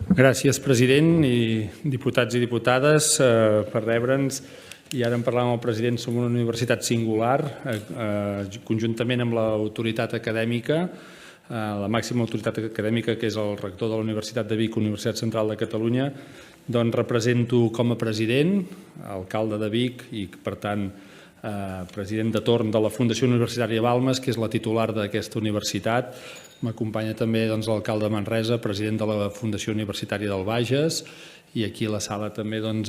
Gràcies, president i diputats i diputades, per rebre'ns. I ara en parlàvem amb el president, som una universitat singular, conjuntament amb l'autoritat acadèmica, la màxima autoritat acadèmica, que és el rector de la Universitat de Vic, Universitat Central de Catalunya, doncs represento com a president, alcalde de Vic i, per tant, president de torn de la Fundació Universitària Balmes, que és la titular d'aquesta universitat. M'acompanya també l'alcalde de Manresa, president de la Fundació Universitària del Bages, i aquí a la sala també el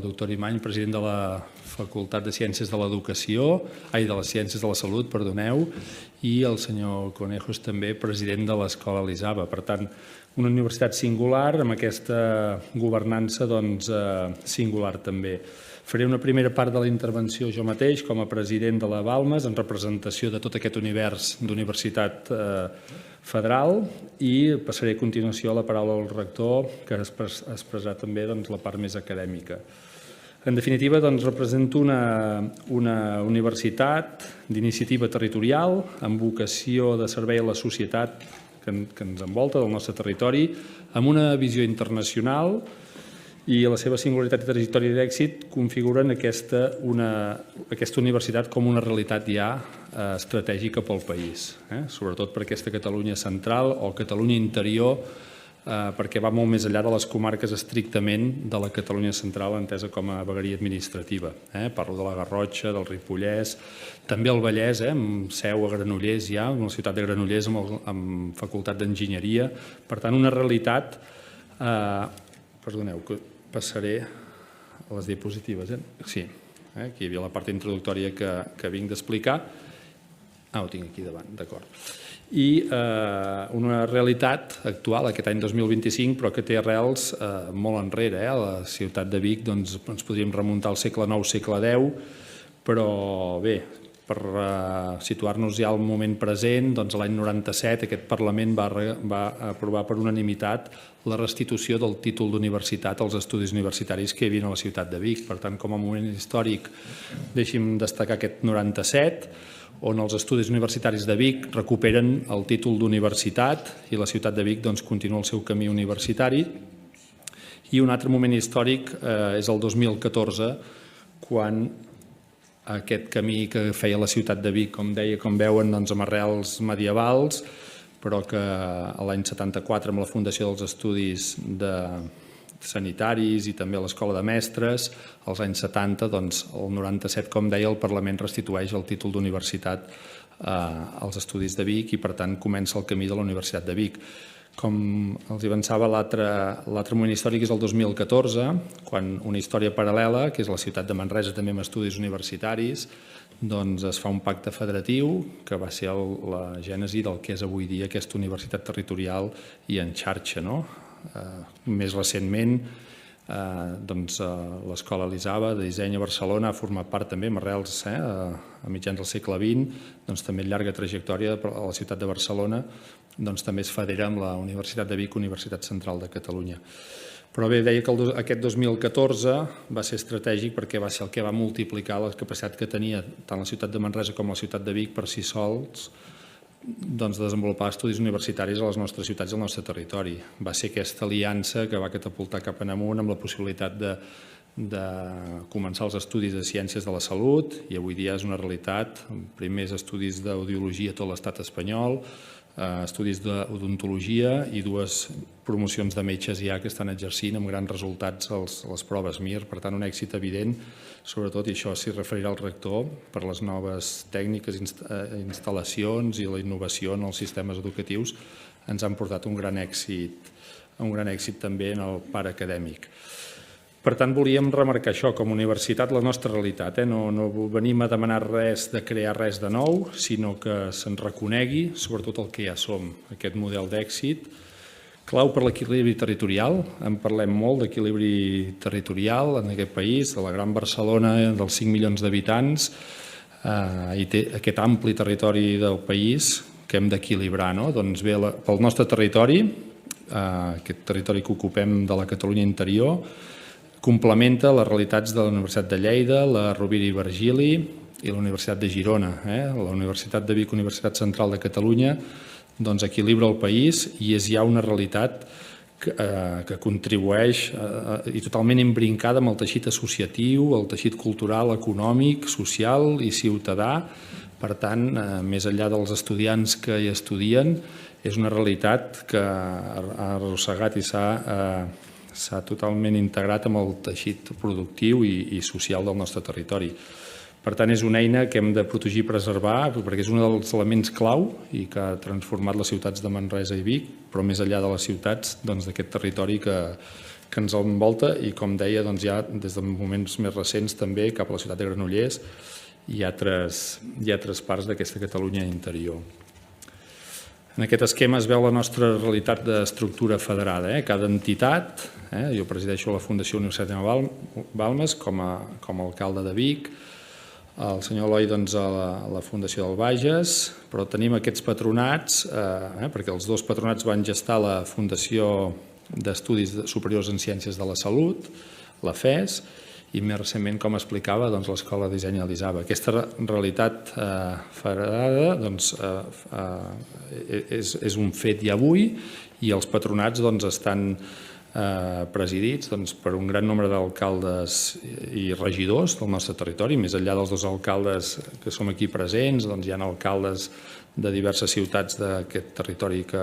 doctor Imany, president de la Facultat de Ciències de l'Educació, de les Ciències de la Salut, perdoneu, i el senyor Conejos també, president de l'Escola Elisava. Per tant, una universitat singular, amb aquesta governança singular també. Faré una primera part de la intervenció jo mateix com a president de la Balmes en representació de tot aquest univers d'universitat federal i passaré a continuació la paraula al rector que expressarà també la part més acadèmica. En definitiva, represento una universitat d'iniciativa territorial amb vocació de servei a la societat que ens envolta del nostre territori, amb una visió internacional i la seva singularitat i trajectòria d'èxit configuren aquesta universitat com una realitat ja estratègica pel país, sobretot per aquesta Catalunya central o Catalunya interior, perquè va molt més enllà de les comarques estrictament de la Catalunya central entesa com a vegueria administrativa. Parlo de la Garrotxa, del Ripollès, també el Vallès, amb seu a Granollers ja, una ciutat de Granollers amb facultat d'enginyeria. Per tant, una realitat... Perdoneu, que passaré a les diapositives. Sí, aquí hi havia la part introductòria que vinc d'explicar. Ho tinc aquí davant, d'acord. I una realitat actual, aquest any 2025, però que té arrels molt enrere. A la ciutat de Vic ens podríem remuntar al segle IX, segle X, però bé, per situar-nos ja al moment present, l'any 97 aquest Parlament va aprovar per unanimitat la restitució del títol d'universitat als estudis universitaris que hi havia a la ciutat de Vic. Per tant, com a moment històric, deixi'm destacar aquest 97, on els estudis universitaris de Vic recuperen el títol d'universitat i la ciutat de Vic continua el seu camí universitari. I un altre moment històric és el 2014, quan aquest camí que feia la ciutat de Vic, com deia, com veuen, amb arrels medievals, però que l'any 74, amb la fundació dels estudis sanitaris i també l'Escola de Mestres, als anys 70, el 97, com deia, el Parlament restitueix el títol d'universitat als estudis de Vic i, per tant, comença el camí de la Universitat de Vic. Com els avançava, l'altre moment històric és el 2014, quan una història paral·lela, que és la ciutat de Manresa, també amb estudis universitaris, es fa un pacte federatiu que va ser la gènesi del que és avui dia aquesta universitat territorial i en xarxa. Més recentment, l'Escola Elisava de disseny a Barcelona ha format part també, amb arrels a mitjans del segle XX, també llarga trajectòria a la ciutat de Barcelona, també es federa amb la Universitat de Vic, Universitat Central de Catalunya. Però bé, deia que aquest 2014 va ser estratègic perquè va ser el que va multiplicar la capacitat que tenia tant la ciutat de Manresa com la ciutat de Vic per si sols de desenvolupar estudis universitaris a les nostres ciutats i al nostre territori. Va ser aquesta aliança que va catapultar cap en amunt amb la possibilitat de començar els estudis de Ciències de la Salut i avui dia és una realitat, primers estudis d'audiologia a tot l'estat espanyol, estudis d'odontologia i dues promocions de metges ja que estan exercint amb grans resultats a les proves MIR. Per tant, un èxit evident, sobretot, i això s'hi referirà el rector, per les noves tècniques, instal·lacions i la innovació en els sistemes educatius ens han portat un gran èxit també en el part acadèmic. Per tant, volíem remarcar això com a universitat, la nostra realitat. No venim a demanar res de crear res de nou, sinó que se'n reconegui, sobretot el que ja som, aquest model d'èxit. Clau per l'equilibri territorial, en parlem molt d'equilibri territorial en aquest país, de la gran Barcelona, dels 5 milions d'habitants, i té aquest ampli territori del país que hem d'equilibrar. Doncs bé, pel nostre territori, aquest territori que ocupem de la Catalunya interior, complementa les realitats de la Universitat de Lleida, la Rovira i Virgili i la Universitat de Girona. La Universitat de Vic, Universitat Central de Catalunya, equilibra el país i és ja una realitat que contribueix i totalment imbrincada amb el teixit associatiu, el teixit cultural, econòmic, social i ciutadà. Per tant, més enllà dels estudiants que hi estudien, és una realitat que ha arrossegat i s'ha totalment integrat amb el teixit productiu i social del nostre territori. Per tant, és una eina que hem de protegir i preservar perquè és un dels elements clau i que ha transformat les ciutats de Manresa i Vic, però més enllà de les ciutats, d'aquest territori que ens envolta i, com deia, ja des de moments més recents també cap a la ciutat de Granollers i altres parts d'aquesta Catalunya interior. En aquest esquema es veu la nostra realitat d'estructura federada. Cada entitat, jo presideixo la Fundació Universitat de Balmes com a alcalde de Vic, el senyor Eloi a la Fundació del Bages, però tenim aquests patronats, perquè els dos patronats van gestar la Fundació d'Estudis Superiors en Ciències de la Salut, la FES, i més recentment, com explicava, l'Escola de Disseny Elisava. Aquesta realitat federada és un fet ja avui i els patronats estan presidits per un gran nombre d'alcaldes i regidors del nostre territori. Més enllà dels dos alcaldes que som aquí presents, hi ha alcaldes de diverses ciutats d'aquest territori que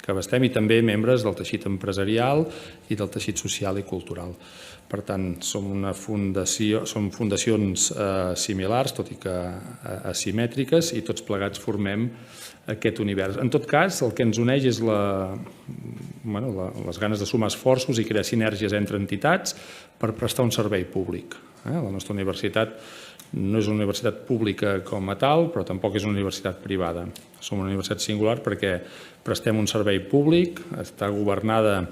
abastem i també membres del teixit empresarial i del teixit social i cultural. Per tant, som fundacions similars, tot i que asimètriques, i tots plegats formem aquest univers. En tot cas, el que ens uneix és les ganes de sumar esforços i crear sinergies entre entitats per prestar un servei públic. La nostra universitat no és una universitat pública com a tal, però tampoc és una universitat privada. Som una universitat singular perquè prestem un servei públic, està governada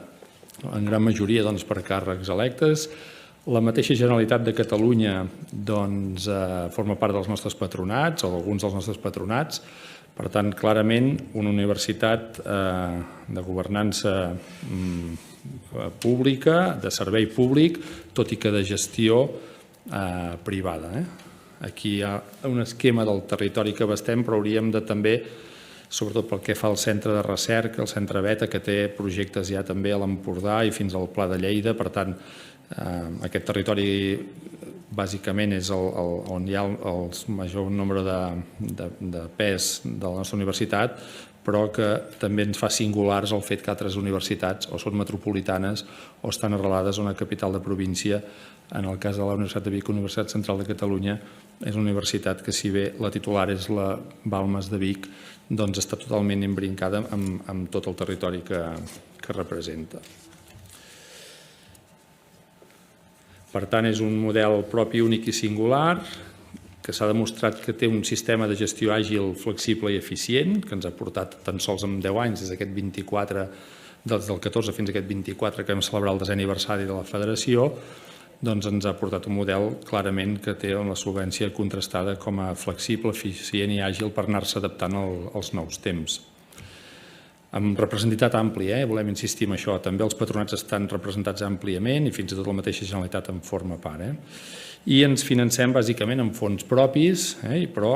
en gran majoria per càrrecs electes. La mateixa Generalitat de Catalunya forma part dels nostres patronats o d'alguns dels nostres patronats. Per tant, clarament, una universitat de governança pública, de servei públic, tot i que de gestió privada. Aquí hi ha un esquema del territori que abastem, però hauríem de també, sobretot pel que fa al centre de recerca, el centre Beta, que té projectes ja també a l'Empordà i fins al Pla de Lleida. Per tant, aquest territori bàsicament és on hi ha el major nombre de pes de la nostra universitat, però que també ens fa singulars el fet que altres universitats o són metropolitanes o estan arrelades a una capital de província. En el cas de la Universitat de Vic, Universitat Central de Catalunya, és una universitat que, si bé la titular és la Balmes de Vic, està totalment imbrincada amb tot el territori que representa. Per tant, és un model propi, únic i singular, que s'ha demostrat que té un sistema de gestió àgil, flexible i eficient, que ens ha portat tan sols en 10 anys, des del 14 fins a aquest 24, que vam celebrar el 10è aniversari de la Federació, ens ha portat un model clarament que té la solvència contrastada com a flexible, eficient i àgil per anar-se adaptant als nous temps. Amb representativitat àmplia, volem insistir en això. També els patronats estan representats àmpliament i fins i tot la mateixa Generalitat en forma part. I ens financem bàsicament amb fons propis, però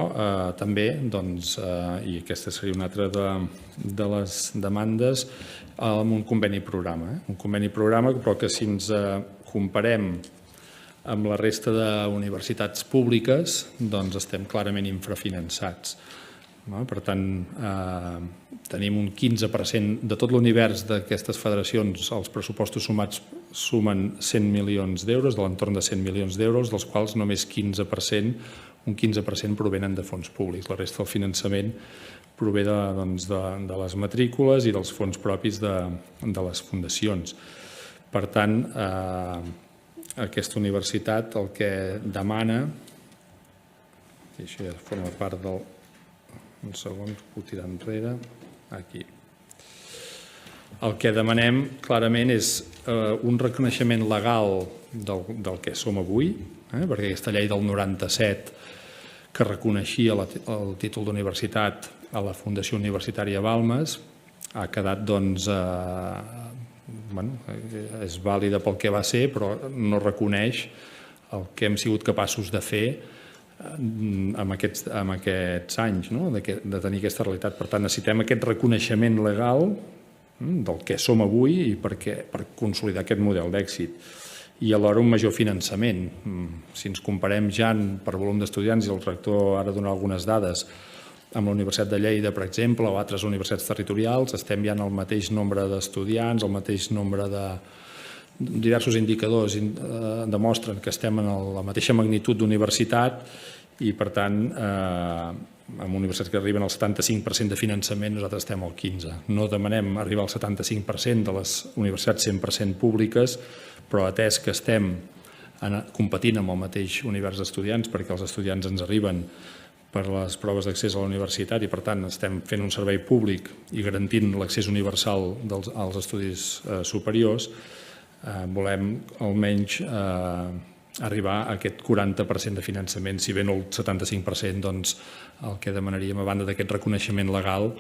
també, i aquesta seria una altra de les demandes, amb un conveni programa. Un conveni programa, però que si ens comparem amb la resta d'universitats públiques, estem clarament infrafinançats. Per tant, tenim un 15% de tot l'univers d'aquestes federacions. Els pressupostos sumats sumen 100 milions d'euros, de l'entorn de 100 milions d'euros, dels quals només un 15% provenen de fons públics. La resta del finançament prové de les matrícules i dels fons propis de les fundacions. Per tant, aquesta universitat el que demana, i això ja forma part del... Un segon, puc tirar enrere. Aquí. El que demanem clarament és un reconeixement legal del que som avui, perquè aquesta llei del 97 que reconeixia el títol d'universitat a la Fundació Universitària Balmes ha quedat, és vàlida pel que va ser, però no reconeix el que hem sigut capaços de fer amb aquests anys, de tenir aquesta realitat. Per tant, necessitem aquest reconeixement legal del que som avui i per consolidar aquest model d'èxit. I alhora un major finançament. Si ens comparem ja per volum d'estudiants, i el rector ara donarà algunes dades, amb la Universitat de Lleida, per exemple, o altres universitats territorials, estem ja en el mateix nombre d'estudiants, el mateix nombre de diversos indicadors demostren que estem en la mateixa magnitud d'universitat i, per tant, amb universitats que arriben al 75% de finançament, nosaltres estem al 15%. No demanem arribar al 75% de les universitats 100% públiques, però atès que estem competint amb el mateix univers d'estudiants, perquè els estudiants ens arriben per les proves d'accés a la universitat i, per tant, estem fent un servei públic i garantint l'accés universal als estudis superiors, volem almenys arribar a aquest 40% de finançament, si bé no el 75%, doncs el que demanaríem a banda d'aquest reconeixement legal,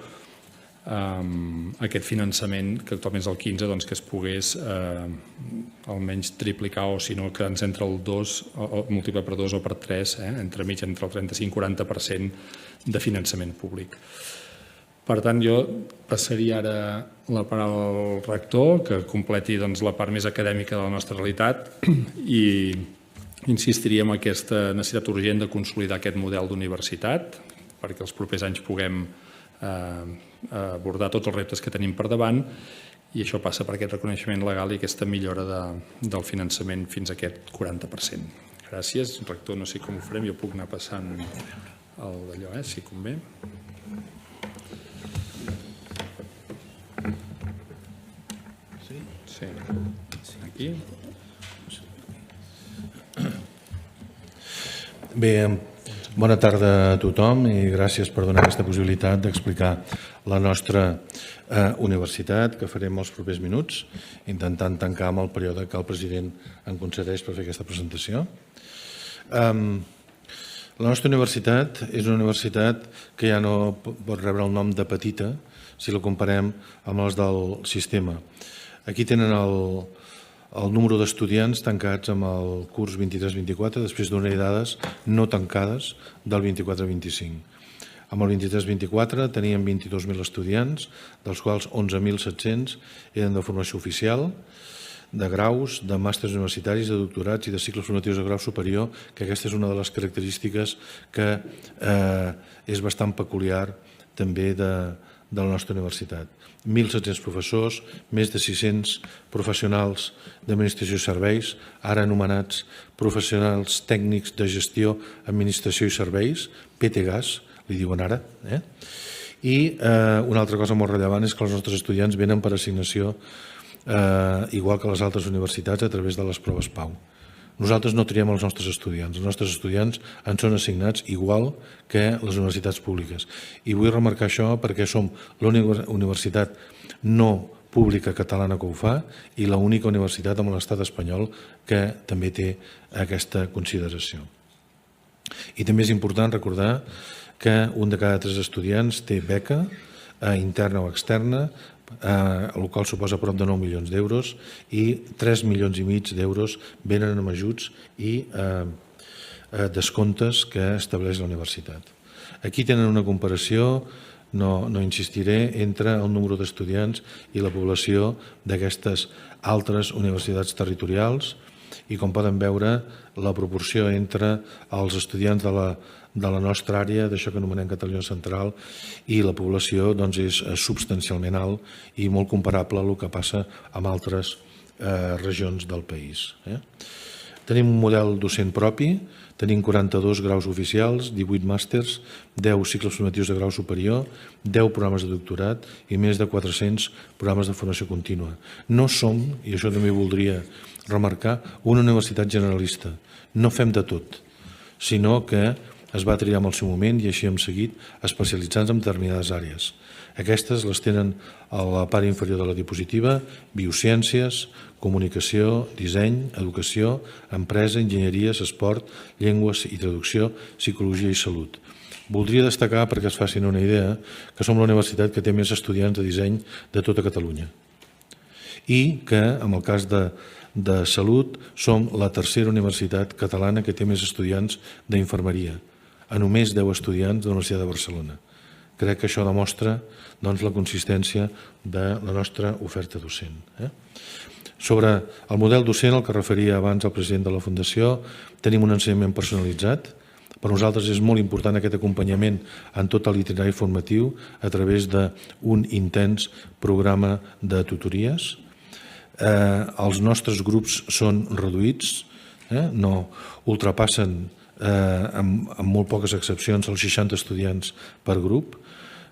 aquest finançament, que actualment és el 15%, doncs que es pogués almenys triplicar, o si no, quedar-nos entre el 2, o multiplicar per 2 o per 3, entre mig, entre el 35-40% de finançament públic. Per tant, jo passaria ara la paraula al rector, que completi la part més acadèmica de la nostra realitat, i insistiria en aquesta necessitat urgent de consolidar aquest model d'universitat, perquè els propers anys puguem abordar tots els reptes que tenim per davant, i això passa per aquest reconeixement legal i aquesta millora del finançament fins a aquest 40%. Gràcies. Rector, no sé com ho farem, jo puc anar passant d'allò, si convé. Sí. Aquí. Bé, bona tarda a tothom i gràcies per donar aquesta possibilitat d'explicar la nostra universitat, que farem els propers minuts, intentant tancar amb el període que el president em concedeix per fer aquesta presentació. La nostra universitat és una universitat que ja no pot rebre el nom de petita si la comparem amb les del sistema. Aquí tenen el número d'estudiants tancats amb el curs 23-24, després donaré dades no tancades del 24-25. Amb el 23-24 teníem 22.000 estudiants, dels quals 11.700 eren de formació oficial, de graus, de màsters universitaris, de doctorats i de cicles formatius de grau superior, que aquesta és una de les característiques que és bastant peculiar també de la nostra universitat. 1.700 professors, més de 600 professionals d'administració i serveis, ara anomenats professionals tècnics de gestió, administració i serveis, PTGAS, li diuen ara. I una altra cosa molt rellevant és que els nostres estudiants venen per assignació, igual que les altres universitats, a través de les proves PAU. Nosaltres no triem els nostres estudiants ens són assignats igual que les universitats públiques. I vull remarcar això perquè som l'única universitat no pública catalana que ho fa i l'única universitat amb l'estat espanyol que també té aquesta consideració. I també és important recordar que un de cada 3 estudiants té beca interna o externa, el qual suposa prop de 9 milions d'euros, i 3 milions i mig d'euros venen amb ajuts i descomptes que estableix la universitat. Aquí tenen una comparació, no insistiré, entre el número d'estudiants i la població d'aquestes altres universitats territorials, i com poden veure, la proporció entre els estudiants de la nostra àrea, d'això que anomenem Catalunya Central, i la població és substancialment alt i molt comparable a el que passa en altres regions del país. Tenim un model docent propi, tenim 42 graus oficials, 18 màsters, 10 cicles formatius de grau superior, 10 programes de doctorat i més de 400 programes de formació contínua. No som, i això també voldria remarcar, una universitat generalista. No fem de tot, sinó que es va triar en el seu moment i així hem seguit especialitzant-nos en determinades àrees. Aquestes les tenen a la part inferior de la diapositiva: biociències, comunicació, disseny, educació, empresa, enginyeries, esport, llengües i traducció, psicologia i salut. Voldria destacar, perquè es facin una idea, que som la universitat que té més estudiants de disseny de tota Catalunya i que, en el cas de salut, som la tercera universitat catalana que té més estudiants d'infermeria, a només 10 estudiants de la Universitat de Barcelona. crec que això demostra la consistència de la nostra oferta docent. Sobre el model docent, el que referia abans el president de la Fundació, tenim un ensenyament personalitzat. Per nosaltres és molt important aquest acompanyament en tot l'itinerari formatiu a través d'un intens programa de tutories. Els nostres grups són reduïts, no ultrapassen amb molt poques excepcions els 60 estudiants per grup.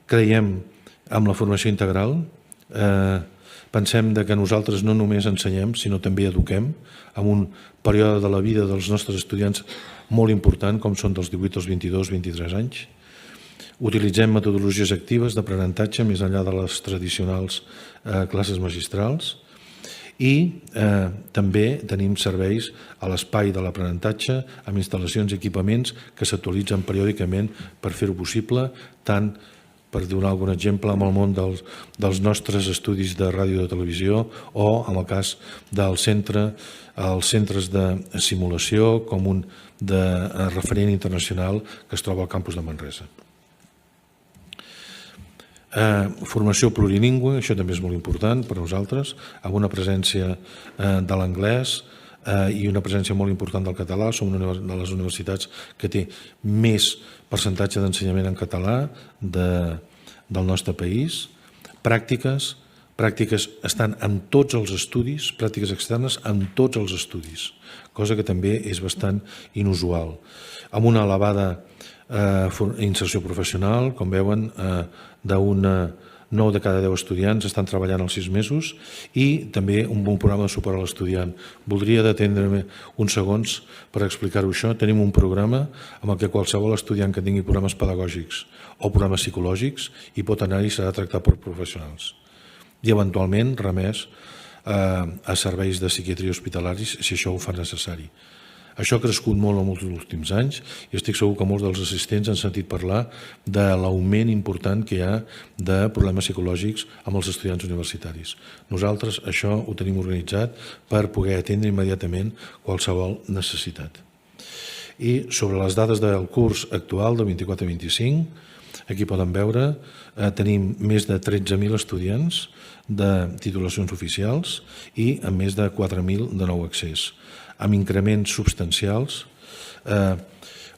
Creiem en la formació integral. Pensem que nosaltres no només ensenyem, sinó també eduquem en un període de la vida dels nostres estudiants molt important, com són dels 18 als 22-23 anys. Utilitzem metodologies actives d'aprenentatge més enllà de les tradicionals classes magistrals i també tenim serveis a l'espai de l'aprenentatge amb instal·lacions i equipaments que s'actualitzen periòdicament per fer-ho possible, tant per donar algun exemple, amb el món dels nostres estudis de ràdio i de televisió o, en el cas del centre, els centres de simulació com un de referent internacional que es troba al campus de Manresa. Formació plurilingüe, això també és molt important per a nosaltres, amb una presència de l'anglès i una presència molt important del català. Som una de les universitats que té més percentatge d'ensenyament en català del nostre país. Pràctiques estan en tots els estudis, pràctiques externes en tots els estudis, cosa que també és bastant inusual. Amb una elevada inserció professional, com veuen, d'un 9 de cada 10 estudiants estan treballant els 6 mesos i també un bon programa de suport a l'estudiant. Voldria detendre-me uns segons per explicar-ho això. Tenim un programa amb el que qualsevol estudiant que tingui problemes pedagògics o problemes psicològics hi pot anar i serà tractat per professionals. I eventualment remès a serveis de psiquiatria hospitalaris si això ho fa necessari. Això ha crescut molt en els últims anys i estic segur que molts dels assistents han sentit parlar de l'augment important que hi ha de problemes psicològics amb els estudiants universitaris. Nosaltres això ho tenim organitzat per poder atendre immediatament qualsevol necessitat. I sobre les dades del curs actual de 24-25, aquí poden veure, tenim més de 13.000 estudiants de titulacions oficials i amb més de 4.000 de nou accés, amb increments substancials,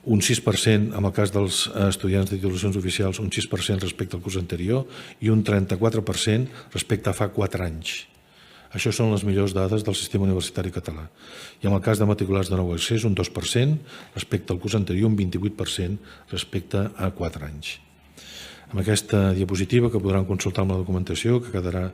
un 6% en el cas dels estudiants de titulacions oficials, un 6% respecte al curs anterior i un 34% respecte a fa 4 anys. Això són les millors dades del sistema universitari català. I en el cas de matriculats de nou accés, un 2% respecte al curs anterior, un 28% respecte a 4 anys. Amb aquesta diapositiva, que podran consultar amb la documentació, que quedarà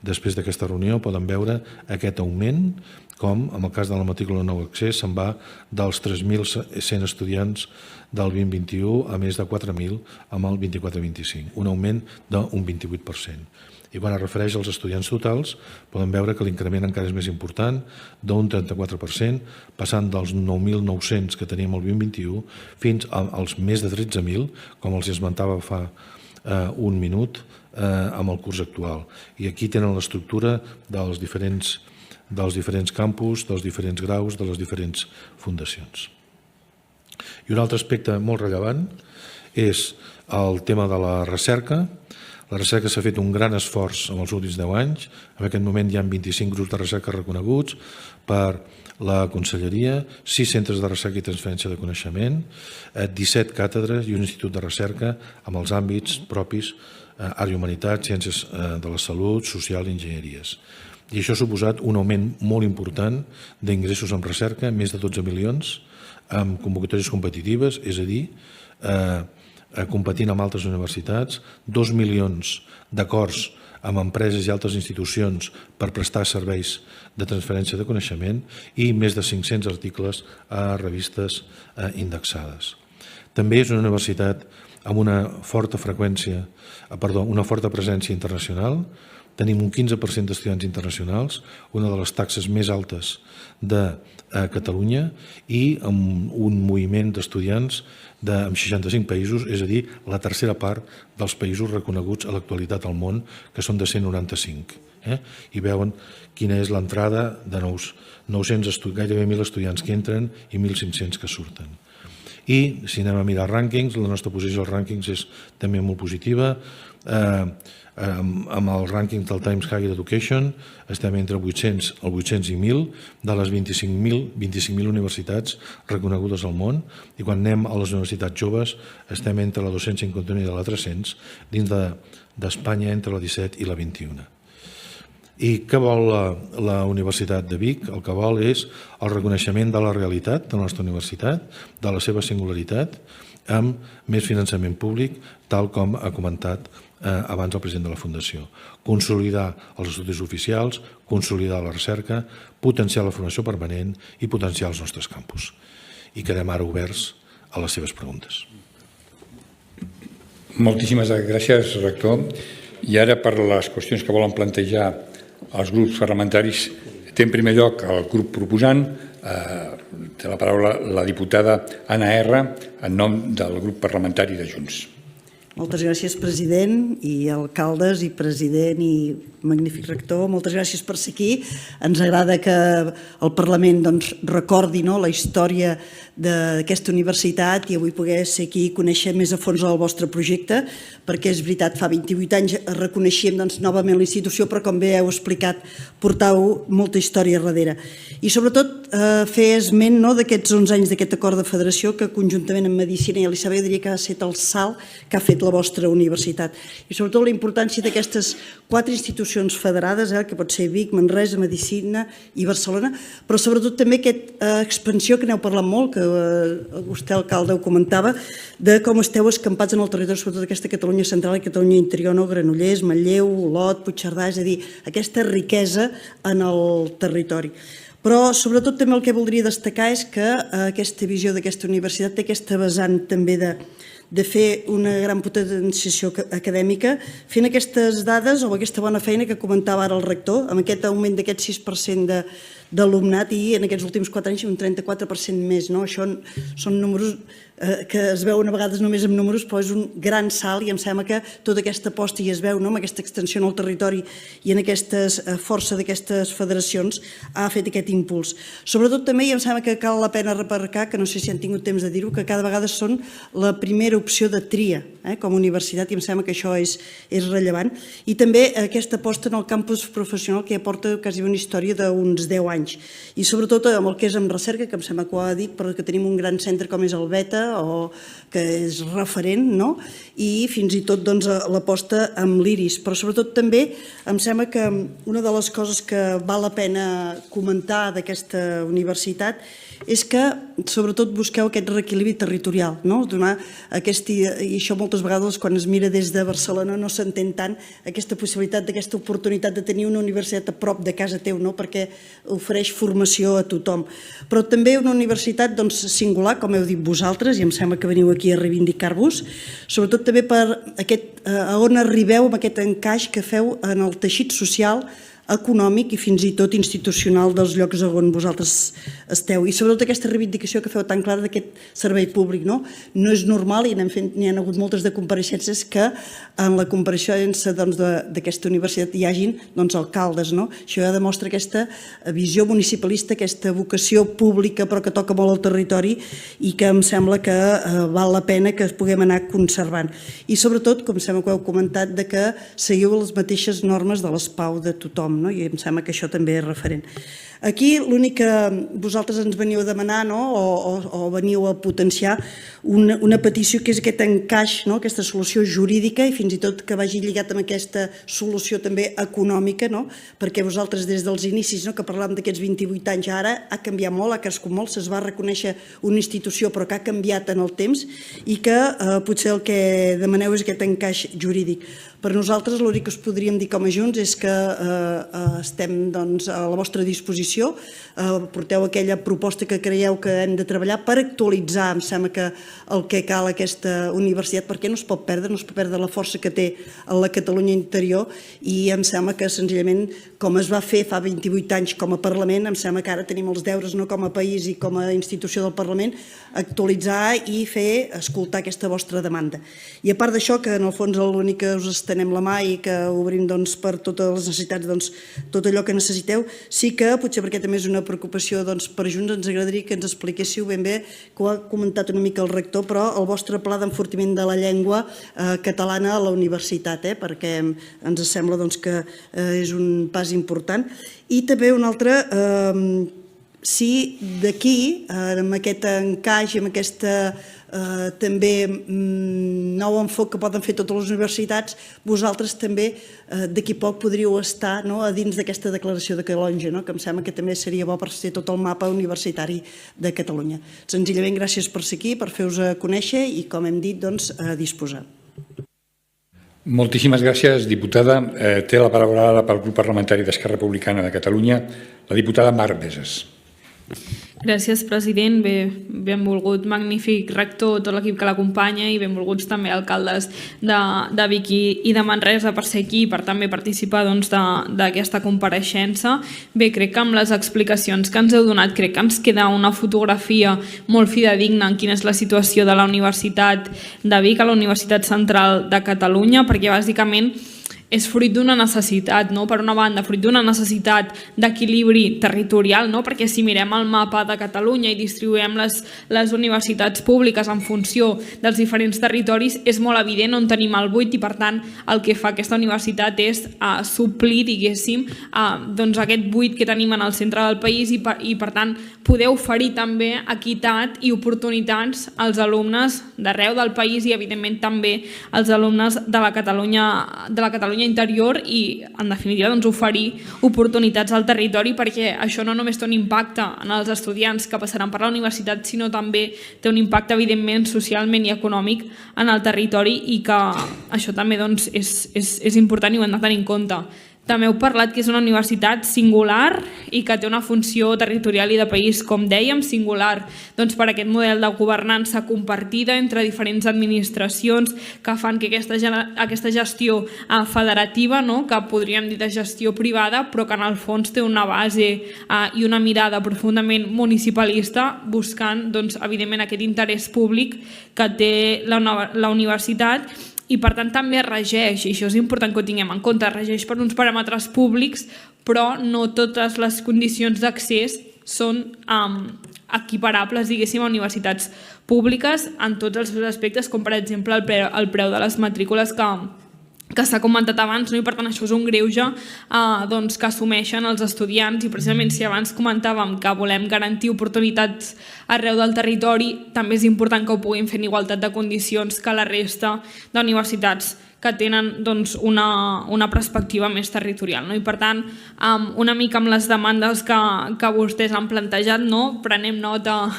després d'aquesta reunió, poden veure aquest augment, com en el cas de la matrícula nou accés se'n va dels 3.100 estudiants del 2021 a més de 4.000 amb el 24-25, un augment d'un 28%. I quan es refereix als estudiants totals, poden veure que l'increment encara és més important, d'un 34%, passant dels 9.900 que teníem el 2021 fins als més de 13.000, com els esmentava fa un minut, amb el curs actual. I aquí tenen l'estructura dels diferents campus, dels diferents graus, de les diferents fundacions. I un altre aspecte molt rellevant és el tema de la recerca. La recerca s'ha fet un gran esforç en els últims 10 anys. En aquest moment hi ha 25 grups de recerca reconeguts per la Conselleria, 6 centres de recerca i transferència de coneixement, 17 càtedres i un institut de recerca amb els àmbits propis, art i humanitat, ciències de la salut, social i enginyeries. I això ha suposat un augment molt important d'ingressos en recerca, més de 12 milions, amb convocatòries competitives, és a dir, competint amb altres universitats, 2 milions d'acords amb empreses i altres institucions per prestar serveis de transferència de coneixement i més de 500 articles a revistes indexades. També és una universitat amb una forta presència internacional. Tenim un 15% d'estudiants internacionals, una de les taxes més altes de Catalunya i amb un moviment d'estudiants amb 65 països, és a dir, la tercera part dels països reconeguts a l'actualitat al món, que són de 195. I veuen quina és l'entrada de 900, gairebé 1.000 estudiants que entren i 1.500 que surten. I si anem a mirar rànquings, la nostra posició als rànquings és també molt positiva. Amb el rànquing del Times Higher Education estem entre 800 i 1.000 de les 25.000 universitats reconegudes al món, i quan anem a les universitats joves estem entre la 251 i la 300, dins d'Espanya entre la 17 i la 21. I què vol la Universitat de Vic? El que vol és el reconeixement de la realitat de la nostra universitat, de la seva singularitat, amb més finançament públic, tal com ha comentat abans el president de la Fundació. Consolidar els estudis oficials, consolidar la recerca, potenciar la formació permanent i potenciar els nostres campus. I quedem ara oberts a les seves preguntes. Moltíssimes gràcies, rector. I ara, per les qüestions que volen plantejar els grups parlamentaris, té en primer lloc el grup proposant, té la paraula la diputada Anna R, en nom del grup parlamentari de Junts. Moltes gràcies, president, i alcaldes, i president, i magnífic rector. Moltes gràcies per ser aquí. Ens agrada que el Parlament recordi la història d'aquesta universitat i avui poder ser aquí i conèixer més a fons el vostre projecte, perquè és veritat, fa 28 anys reconeixíem novament la institució, però com bé heu explicat, portau molta història darrere. I sobretot fer esment d'aquests 11 anys d'aquest acord de federació que conjuntament amb Medicina i l'ICB diria que ha estat el salt que ha fet la vostra universitat. I sobretot la importància d'aquestes 4 institucions federades, que pot ser Vic, Manresa, Medicina i Barcelona, però sobretot també aquesta expansió que n'heu parlat molt, que vostè, alcalde, ho comentava, de com esteu escampats en el territori, sobretot aquesta Catalunya central i Catalunya interior, Granollers, Manlleu, Olot, Puigcerdà, és a dir, aquesta riquesa en el territori. Però sobretot també el que voldria destacar és que aquesta visió d'aquesta universitat té aquesta vessant també de fer una gran potenciació acadèmica, fent aquestes dades o aquesta bona feina que comentava ara el rector, amb aquest augment d'aquest 6% d'alumnat i en aquests últims 4 anys un 34% més. Això són números que es veuen a vegades només amb números, però és un gran salt i em sembla que tota aquesta aposta i es veu amb aquesta extensió en el territori i en aquesta força d'aquestes federacions ha fet aquest impuls. Sobretot també, i em sembla que cal la pena remarcar, que no sé si han tingut temps de dir-ho, que cada vegada són la primera opció de tria com a universitat i em sembla que això és rellevant. I també aquesta aposta en el campus professional que ja porta quasi una història d'uns 10 anys. I sobretot amb el que és en recerca, que em sembla que ho ha dit, però que tenim un gran centre com és el Beta, o que és referent, i fins i tot l'aposta amb l'IRIS. Però sobretot també em sembla que una de les coses que val la pena comentar d'aquesta universitat és que sobretot busqueu aquest reequilibri territorial, donar i això moltes vegades quan es mira des de Barcelona no s'entén tant aquesta possibilitat, aquesta oportunitat de tenir una universitat a prop de casa teu, perquè ofereix formació a tothom. Però també una universitat singular, com heu dit vosaltres, i em sembla que veniu aquí a reivindicar-vos, sobretot també per a on arribeu amb aquest encaix que feu en el teixit social, econòmic i fins i tot institucional dels llocs on vosaltres esteu. I sobretot aquesta reivindicació que feu tan clara d'aquest servei públic. No és normal, i n'hi ha hagut moltes de compareixences, que en la compareixença d'aquesta universitat hi hagin alcaldes. Això ja demostra aquesta visió municipalista, aquesta vocació pública però que toca molt al territori i que em sembla que val la pena que puguem anar conservant. I sobretot, com sembla que heu comentat, que seguiu les mateixes normes de les PAU de tothom. I em sembla que això també és referent. Aquí l'únic que vosaltres ens veniu a demanar o veniu a potenciar una petició que és aquest encaix, aquesta solució jurídica i fins i tot que vagi lligat amb aquesta solució també econòmica, perquè vosaltres des dels inicis que parlàvem d'aquests 28 anys ara ha canviat molt, ha crescut molt, se'ls va reconèixer una institució però que ha canviat en el temps i que potser el que demaneu és aquest encaix jurídic. Per nosaltres l'únic que us podríem dir com a Junts és que estem a la vostra disposició, porteu aquella proposta que creieu que hem de treballar per actualitzar, em sembla que el que cal aquesta universitat, perquè no es pot perdre la força que té a la Catalunya interior i em sembla que senzillament com es va fer fa 28 anys com a Parlament, em sembla que ara tenim els deures com a país i com a institució del Parlament actualitzar i fer escoltar aquesta vostra demanda. I a part d'això, que en el fons l'únic que us estenem la mà i que obrim per totes les necessitats, tot allò que necessiteu, sí que potser perquè també és una preocupació per Junts, ens agradaria que ens expliquéssiu ben bé, que ho ha comentat una mica el rector, però el vostre pla d'enfortiment de la llengua catalana a la universitat, perquè ens sembla que és un pas important. I també un altre, si d'aquí, amb aquest encaix i amb aquesta també nou enfoc que poden fer totes les universitats, vosaltres també d'aquí poc podríeu estar a dins d'aquesta declaració de Calonge, que em sembla que també seria bo per ser tot el mapa universitari de Catalunya. Senzillament, gràcies per ser aquí, per fer-vos conèixer i, com hem dit, a disposar. Moltíssimes gràcies, diputada. Té la paraula ara pel grup parlamentari d'Esquerra Republicana de Catalunya la diputada Mar Veses. Gràcies, president. Bé, benvolgut, magnífic rector, tot l'equip que l'acompanya i benvolguts també alcaldes de Vic i de Manresa per ser aquí i per també participar d'aquesta compareixença. Bé, crec que amb les explicacions que ens heu donat crec que ens queda una fotografia molt fidedigna en quina és la situació de la Universitat de Vic, a la Universitat Central de Catalunya, perquè bàsicament és fruit d'una necessitat, per una banda, fruit d'una necessitat d'equilibri territorial, perquè si mirem el mapa de Catalunya i distribuïm les universitats públiques en funció dels diferents territoris, és molt evident on tenim el buit i, per tant, el que fa aquesta universitat és suplir, diguéssim, aquest buit que tenim en el centre del país i, per tant, poder oferir també equitat i oportunitats als alumnes d'arreu del país i, evidentment, també als alumnes de la Catalunya interior i, en definitiva, oferir oportunitats al territori, perquè això no només té un impacte en els estudiants que passaran per la universitat, sinó també té un impacte, evidentment, socialment i econòmic en el territori i que això també és important i ho hem de tenir en compte. També heu parlat que és una universitat singular i que té una funció territorial i de país, com dèiem, singular per aquest model de governança compartida entre diferents administracions que fan que aquesta gestió federativa, que podríem dir de gestió privada, però que en el fons té una base i una mirada profundament municipalista, buscant, evidentment, aquest interès públic que té la universitat i, per tant, també es regeix, i això és important que ho tinguem en compte, es regeix per uns paràmetres públics, però no totes les condicions d'accés són equiparables, diguéssim, a universitats públiques en tots els seus aspectes, com per exemple el preu de les matrícules que s'ha comentat abans, i per tant això és un greuge que assumeixen els estudiants i precisament si abans comentàvem que volem garantir oportunitats arreu del territori, també és important que ho puguin fer en igualtat de condicions que la resta d'universitats que tenen una perspectiva més territorial. I per tant, una mica amb les demandes que vostès han plantejat, prenem nota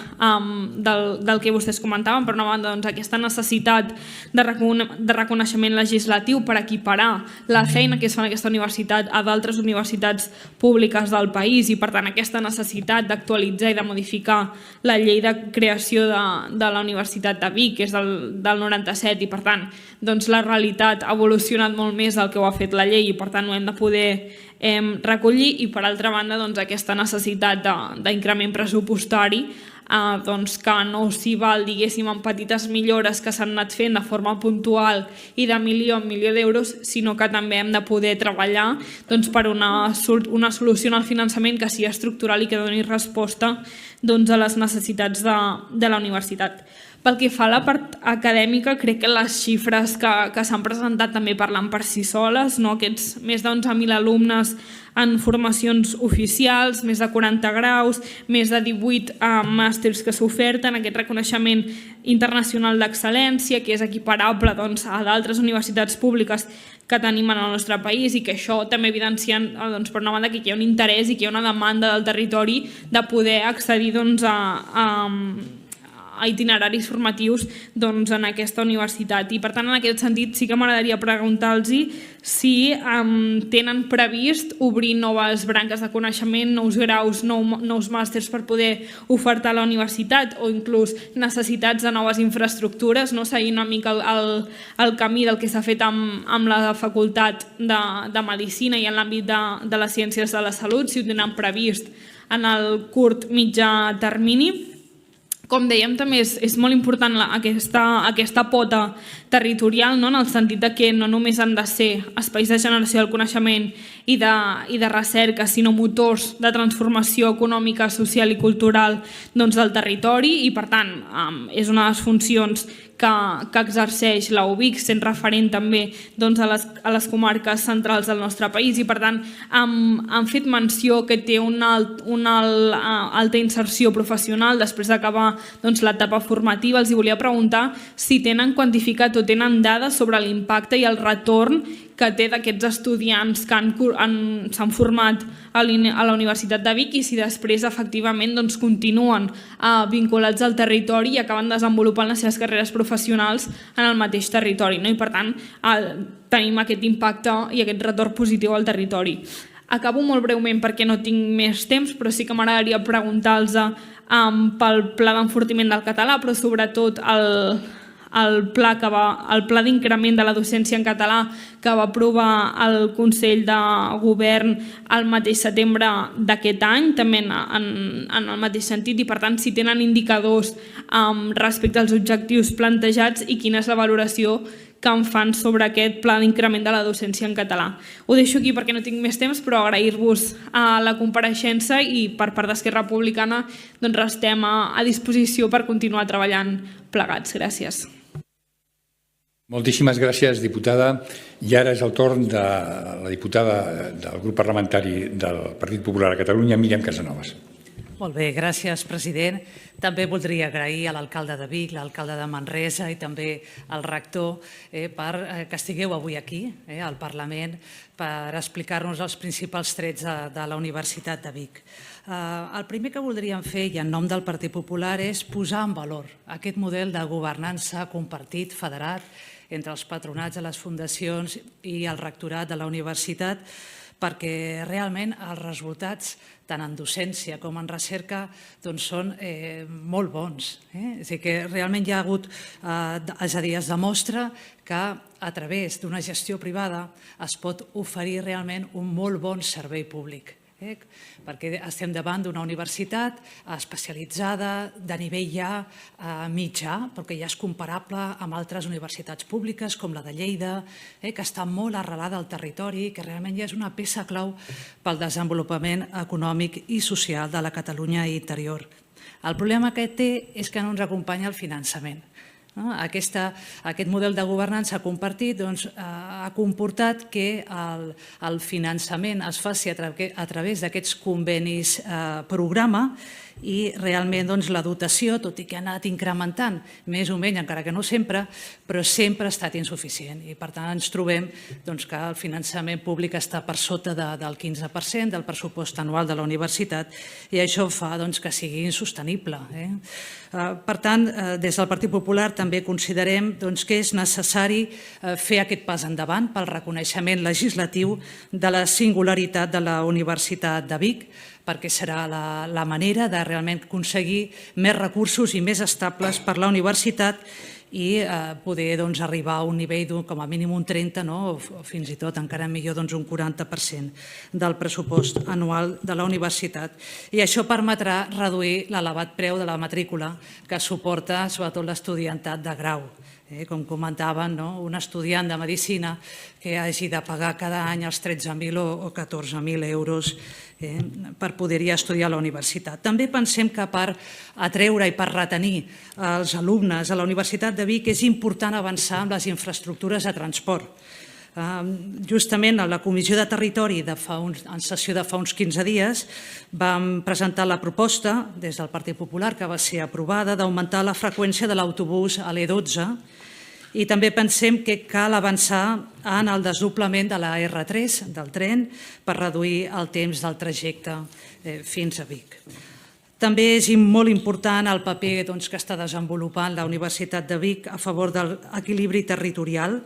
del que vostès comentaven, per una banda aquesta necessitat de reconeixement legislatiu per equiparar la feina que es fa en aquesta universitat a d'altres universitats públiques del país i per tant aquesta necessitat d'actualitzar i de modificar la llei de creació de la Universitat de Vic, que és del 97 i per tant la realitat ha evolucionat molt més del que ho ha fet la llei i per tant ho hem de poder recollir i per altra banda aquesta necessitat d'increment pressupostari que no s'hi val, diguéssim, en petites millores que s'han anat fent de forma puntual i de milió en milió d'euros, sinó que també hem de poder treballar per una solució al finançament que sigui estructural i que doni resposta a les necessitats de la universitat. Pel que fa a la part acadèmica, crec que les xifres que s'han presentat també parlen per si soles, aquests més d'11.000 alumnes en formacions oficials, més de 40 graus, més de 18 màsters que s'oferten, aquest reconeixement internacional d'excel·lència que és equiparable a d'altres universitats públiques que tenim en el nostre país i que això també evidencien, per una banda, que hi ha un interès i que hi ha una demanda del territori de poder accedir a itineraris formatius en aquesta universitat. I per tant, en aquest sentit, sí que m'agradaria preguntar-los si tenen previst obrir noves branques de coneixement, nous graus, nous màsters per poder ofertar a la universitat o inclús necessitats de noves infraestructures, seguint una mica el camí del que s'ha fet amb la facultat de Medicina i en l'àmbit de les ciències de la salut, si ho tenen previst en el curt mitjà termini. Com dèiem, també és molt important aquesta pota territorial, en el sentit que no només han de ser espais de generació del coneixement i de recerca, sinó motors de transformació econòmica, social i cultural doncs, del territori, i per tant és una de les funcions que exerceix la UBIC, sent referent també doncs, a les comarques centrals del nostre país, i per tant han fet menció que té una alta inserció professional després d'acabar doncs, l'etapa formativa. Els volia preguntar si tenen quantificat o tenen dades sobre l'impacte i el retorn que té d'aquests estudiants que s'han format a la Universitat de Vic, i si després efectivament doncs, continuen vinculats al territori i acaben desenvolupant les seves carreres professionals en el mateix territori, no? I per tant tenim aquest impacte i aquest retorn positiu al territori. Acabo molt breument perquè no tinc més temps, però sí que m'agradaria preguntar-los pel pla d'enfortiment del català, però sobretot el pla d'increment de la docència en català que va aprovar el Consell de Govern el mateix setembre d'aquest any, també en el mateix sentit, i per tant si tenen indicadors respecte als objectius plantejats i quina és la valoració que en fan sobre aquest pla d'increment de la docència en català. Ho deixo aquí perquè no tinc més temps, però agrair-vos la compareixença, i per part d'Esquerra Republicana doncs estem a disposició per continuar treballant plegats. Gràcies. Moltíssimes gràcies, diputada. I ara és el torn de la diputada del grup parlamentari del Partit Popular a Catalunya, Míriam Casanovas. Molt bé, gràcies, president. També voldria agrair a l'alcalde de Vic, l'alcalde de Manresa i també al rector per que estigueu avui aquí, al Parlament, per explicar-nos els principals trets de la Universitat de Vic. El primer que voldríem fer, i en nom del Partit Popular, és posar en valor aquest model de governança compartit, federat, entre els patronats de les fundacions i el rectorat de la universitat, perquè realment els resultats, tant en docència com en recerca, són molt bons. És a dir, que realment hi ha hagut, és a dir, es demostra que a través d'una gestió privada es pot oferir realment un molt bon servei públic, perquè estem davant d'una universitat especialitzada, de nivell ja mitjà, perquè ja és comparable amb altres universitats públiques com la de Lleida, que està molt arrelada al territori, que realment ja és una peça clau pel desenvolupament econòmic i social de la Catalunya interior. El problema que té és que no ens acompanya el finançament. Aquest model de governança compartit ha comportat que el finançament es faci a través d'aquests convenis programa, i realment la dotació, tot i que ha anat incrementant més o menys, encara que no sempre, però sempre ha estat insuficient, i per tant ens trobem que el finançament públic està per sota del 15% del pressupost anual de la universitat, i això fa que sigui insostenible. Per tant, des del Partit Popular també considerem que és necessari fer aquest pas endavant pel reconeixement legislatiu de la singularitat de la Universitat de Vic, perquè serà la manera de realment aconseguir més recursos i més estables per la universitat i poder arribar a un nivell com a mínim un 30%, o fins i tot encara millor un 40% del pressupost anual de la universitat. I això permetrà reduir l'elevat preu de la matrícula que suporta sobretot l'estudiantat de grau. Com comentaven, un estudiant de Medicina que hagi de pagar cada any els 13.000 o 14.000 euros per poder-hi estudiar a la universitat. També pensem que per atreure i per retenir els alumnes a la Universitat de Vic és important avançar amb les infraestructures de transport. Justament a la Comissió de Territori en sessió de fa uns 15 dies vam presentar la proposta des del Partit Popular, que va ser aprovada, d'augmentar la freqüència de l'autobús a l'E12, i també pensem que cal avançar en el desdoblament de la R3, del tren, per reduir el temps del trajecte fins a Vic. També és molt important el paper que està desenvolupant la Universitat de Vic a favor de l'equilibri territorial,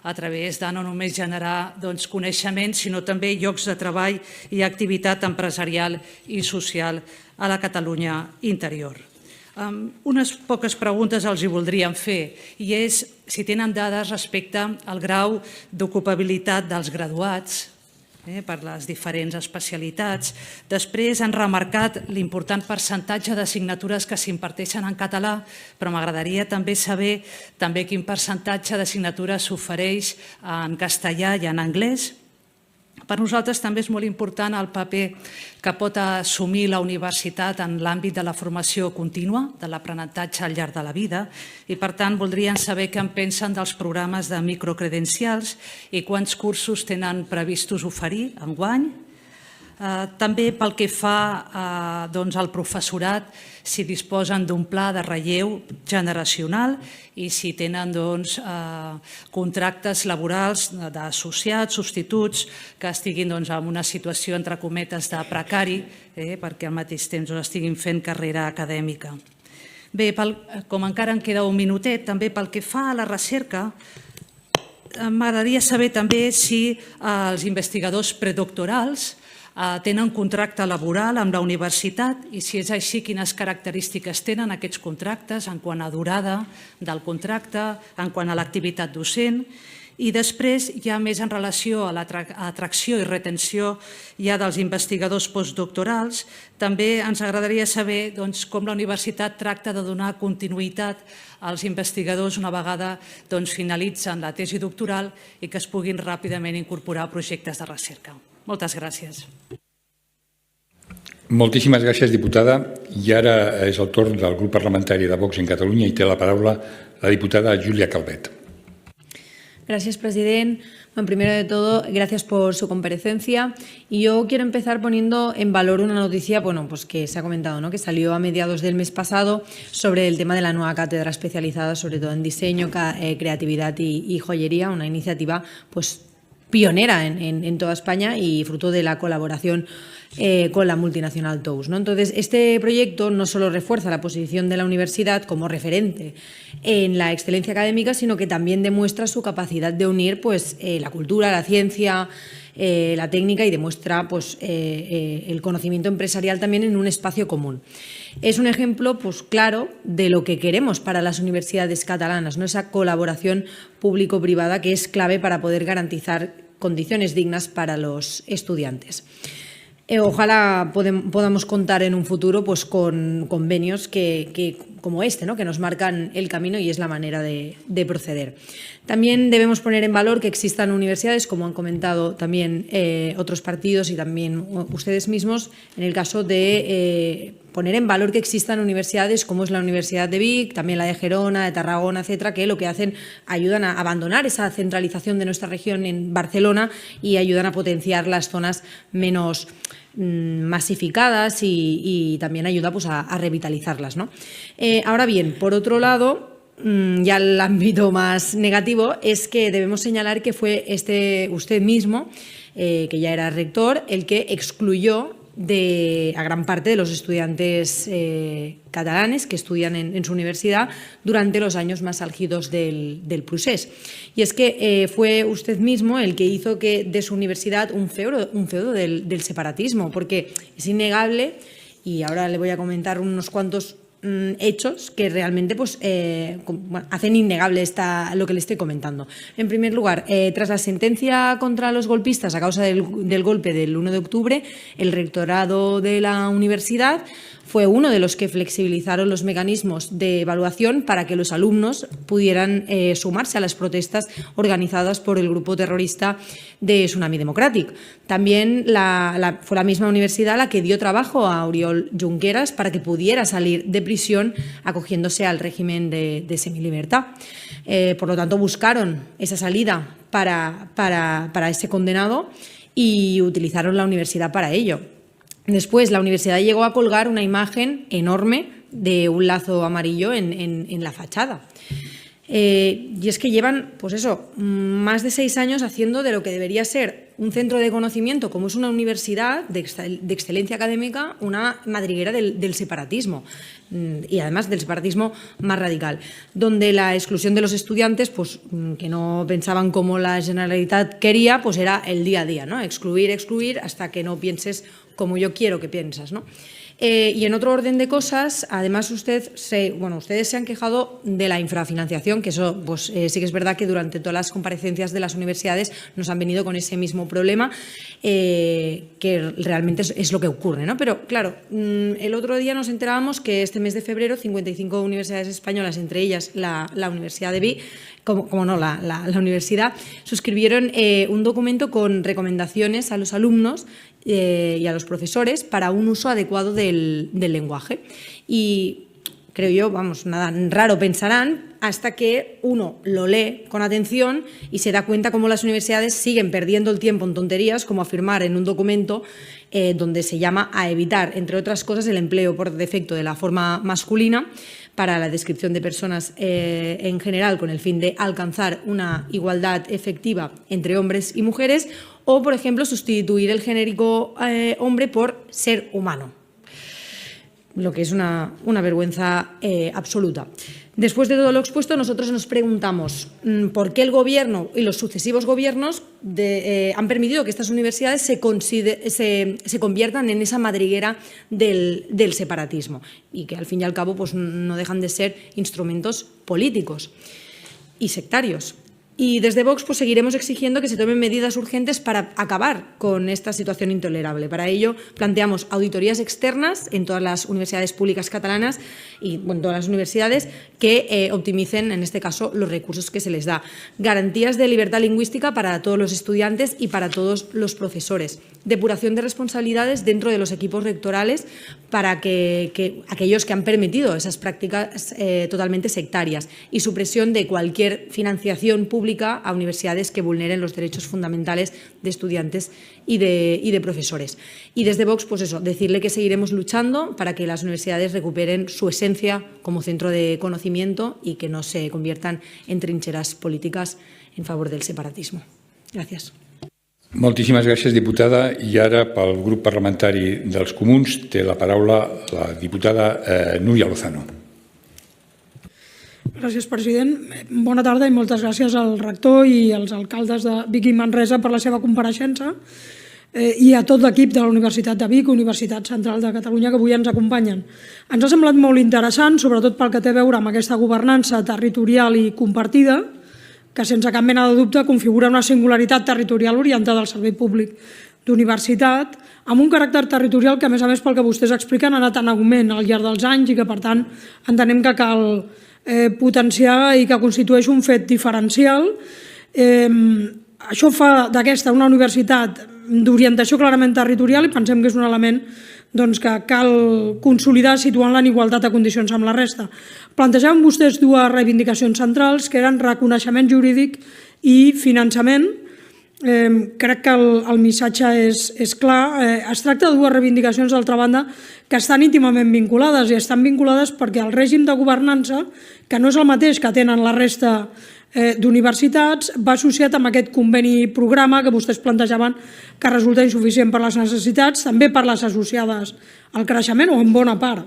a través de no només generar coneixement, sinó també llocs de treball i activitat empresarial i social a la Catalunya interior. Unes poques preguntes els hi voldríem fer, i és si tenen dades respecte al grau d'ocupabilitat dels graduats per les diferents especialitats. Després han remarcat l'important percentatge d'assignatures que s'imparteixen en català, però m'agradaria també saber quin percentatge d'assignatures s'ofereix en castellà i en anglès. Per nosaltres també és molt important el paper que pot assumir la universitat en l'àmbit de la formació contínua, de l'aprenentatge al llarg de la vida, i per tant voldrien saber què en pensen dels programes de microcredencials i quants cursos tenen previstos oferir enguany. També pel que fa al professorat, si disposen d'un pla de relleu generacional i si tenen contractes laborals d'associats, substituts, que estiguin en una situació, entre cometes, de precari, perquè al mateix temps estiguin fent carrera acadèmica. Bé, com encara em queda un minutet, també pel que fa a la recerca, m'agradaria saber també si els investigadors predoctorals tenen contracte laboral amb la universitat i, si és així, quines característiques tenen aquests contractes en quant a durada del contracte, en quant a l'activitat docent. I després, ja més en relació a l'atracció i retenció ja dels investigadors postdoctorals, també ens agradaria saber com la universitat tracta de donar continuïtat als investigadors una vegada finalitzen la tesi doctoral i que es puguin ràpidament incorporar a projectes de recerca. Moltes gràcies. Moltíssimes gràcies, diputada. I ara és el torn del grup parlamentari de Vox en Catalunya i té la paraula la diputada Júlia Calvet. Gracias, presidente. Bueno, primero de todo, gracias por su comparecencia. Y yo quiero empezar poniendo en valor una noticia, pues que se ha comentado, ¿no? Que salió a mediados del mes pasado sobre el tema de la nueva cátedra especializada, sobre todo en diseño, creatividad y joyería, una iniciativa pionera en toda España y fruto de la colaboración con la multinacional Tous, ¿no? Entonces, este proyecto no solo refuerza la posición de la universidad como referente en la excelencia académica, sino que también demuestra su capacidad de unir la cultura, la ciencia, la técnica y demuestra el conocimiento empresarial también en un espacio común. Es un ejemplo claro de lo que queremos para las universidades catalanas, ¿no? Esa colaboración público-privada que es clave para poder garantizar condiciones dignas para los estudiantes. Ojalá podamos contar en un futuro con convenios como este, ¿no? Que nos marcan el camino y es la manera de proceder. También debemos poner en valor que existan universidades, como han comentado también otros partidos y también ustedes mismos, en el caso de poner en valor que existan universidades como es la Universidad de Vic, también la de Gerona, de Tarragona, etcétera, que lo que hacen, ayudan a abandonar esa centralización de nuestra región en Barcelona y ayudan a potenciar las zonas menos masificadas y también ayuda a revitalizarlas, ¿no? Ahora bien, por otro lado, ya el ámbito más negativo es que debemos señalar que fue usted mismo, que ya era rector, el que excluyó a gran parte de los estudiantes catalanes que estudian en su universidad durante los años más álgidos del procés. Y es que fue usted mismo el que hizo que de su universidad un feudo del separatismo, porque es innegable, y ahora le voy a comentar unos cuantos hechos que realmente hacen innegable lo que le estoy comentando. En primer lugar, tras la sentencia contra los golpistas a causa del golpe del 1 de octubre, el rectorado de la universidad fue uno de los que flexibilizaron los mecanismos de evaluación para que los alumnos pudieran sumarse a las protestas organizadas por el grupo terrorista de Tsunami Democratic. También fue la misma universidad la que dio trabajo a Oriol Junqueras para que pudiera salir de prisión acogiéndose al régimen de semilibertad. Por lo tanto, buscaron esa salida para ese condenado y utilizaron la universidad para ello. Después, la universidad llegó a colgar una imagen enorme de un lazo amarillo en la fachada. Y es que llevan, más de 6 años haciendo de lo que debería ser un centro de conocimiento, como es una universidad de excelencia académica, una madriguera del separatismo, y además del separatismo más radical, donde la exclusión de los estudiantes, que no pensaban como la Generalitat quería, era el día a día, ¿no? Excluir hasta que no pienses como yo quiero que piensas, ¿no? Y en otro orden de cosas, además ustedes se han quejado de la infrafinanciación, que eso pues, sí que es verdad que durante todas las comparecencias de las universidades nos han venido con ese mismo problema, que realmente es lo que ocurre, ¿no? Pero claro, el otro día nos enterábamos que este mes de febrero 55 universidades españolas, entre ellas la Universidad de Vic, la universidad, suscribieron un documento con recomendaciones a los alumnos y a los profesores para un uso adecuado del lenguaje. Y creo yo, nada raro pensarán, hasta que uno lo lee con atención y se da cuenta cómo las universidades siguen perdiendo el tiempo en tonterías, como afirmar en un documento donde se llama a evitar, entre otras cosas, el empleo por defecto de la forma masculina para la descripción de personas en general con el fin de alcanzar una igualdad efectiva entre hombres y mujeres, o, por ejemplo, sustituir el genérico hombre por ser humano, lo que es una vergüenza absoluta. Después de todo lo expuesto, nosotros nos preguntamos por qué el Gobierno y los sucesivos gobiernos han permitido que estas universidades se conviertan en esa madriguera del separatismo y que, al fin y al cabo, pues, no dejan de ser instrumentos políticos y sectarios. Y desde Vox pues, seguiremos exigiendo que se tomen medidas urgentes para acabar con esta situación intolerable. Para ello planteamos auditorías externas en todas las universidades públicas catalanas y en todas las universidades que optimicen, en este caso, los recursos que se les da. Garantías de libertad lingüística para todos los estudiantes y para todos los profesores. Depuración de responsabilidades dentro de los equipos rectorales para que aquellos que han permitido esas prácticas totalmente sectarias, y supresión de cualquier financiación pública a universidades que vulneren los derechos fundamentales de estudiantes y de profesores. Y desde Vox, pues eso, decirle que seguiremos luchando para que las universidades recuperen su esencia como centro de conocimiento y que no se conviertan en trincheras políticas en favor del separatismo. Gràcies. Moltíssimes gràcies, diputada. I ara, pel grup parlamentari dels Comuns, té la paraula la diputada Núria Lozano. Gràcies, president. Bona tarda i moltes gràcies al rector i als alcaldes de Vic i Manresa per la seva compareixença i a tot l'equip de la Universitat de Vic, Universitat Central de Catalunya, que avui ens acompanyen. Ens ha semblat molt interessant, sobretot pel que té a veure amb aquesta governança territorial i compartida, que sense cap mena de dubte configura una singularitat territorial orientada al servei públic d'universitat, amb un caràcter territorial que, a més, pel que vostès expliquen, ha anat en augment al llarg dels anys i que, per tant, entenem que cal potenciar i que constitueix un fet diferencial. Això fa d'aquesta una universitat d'orientació clarament territorial i pensem que és un element que cal consolidar situant-la en igualtat de condicions amb la resta. Plantejaven vostès dues reivindicacions centrals, que eren reconeixement jurídic i finançament. Crec que el missatge és clar. Es tracta de dues reivindicacions, d'altra banda, que estan íntimament vinculades, i estan vinculades perquè el règim de governança, que no és el mateix que tenen la resta d'universitats, va associat amb aquest conveni programa que vostès plantejaven que resulta insuficient per les necessitats, també per les associades al creixement, o en bona part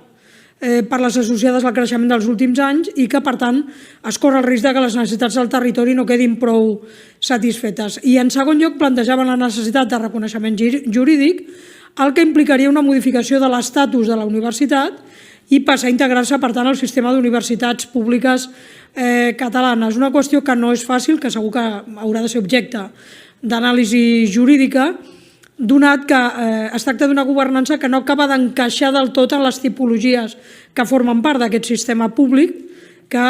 per les associades al creixement dels últims anys, i que, per tant, es corre el risc que les necessitats del territori no quedin prou satisfetes. I, en segon lloc, plantejaven la necessitat de reconeixement jurídic, el que implicaria una modificació de l'estatus de la universitat i passar a integrar-se, per tant, al sistema d'universitats públiques catalanes. Una qüestió que no és fàcil, que segur que haurà de ser objecte d'anàlisi jurídica, donat que es tracta d'una governança que no acaba d'encaixar del tot en les tipologies que formen part d'aquest sistema públic, que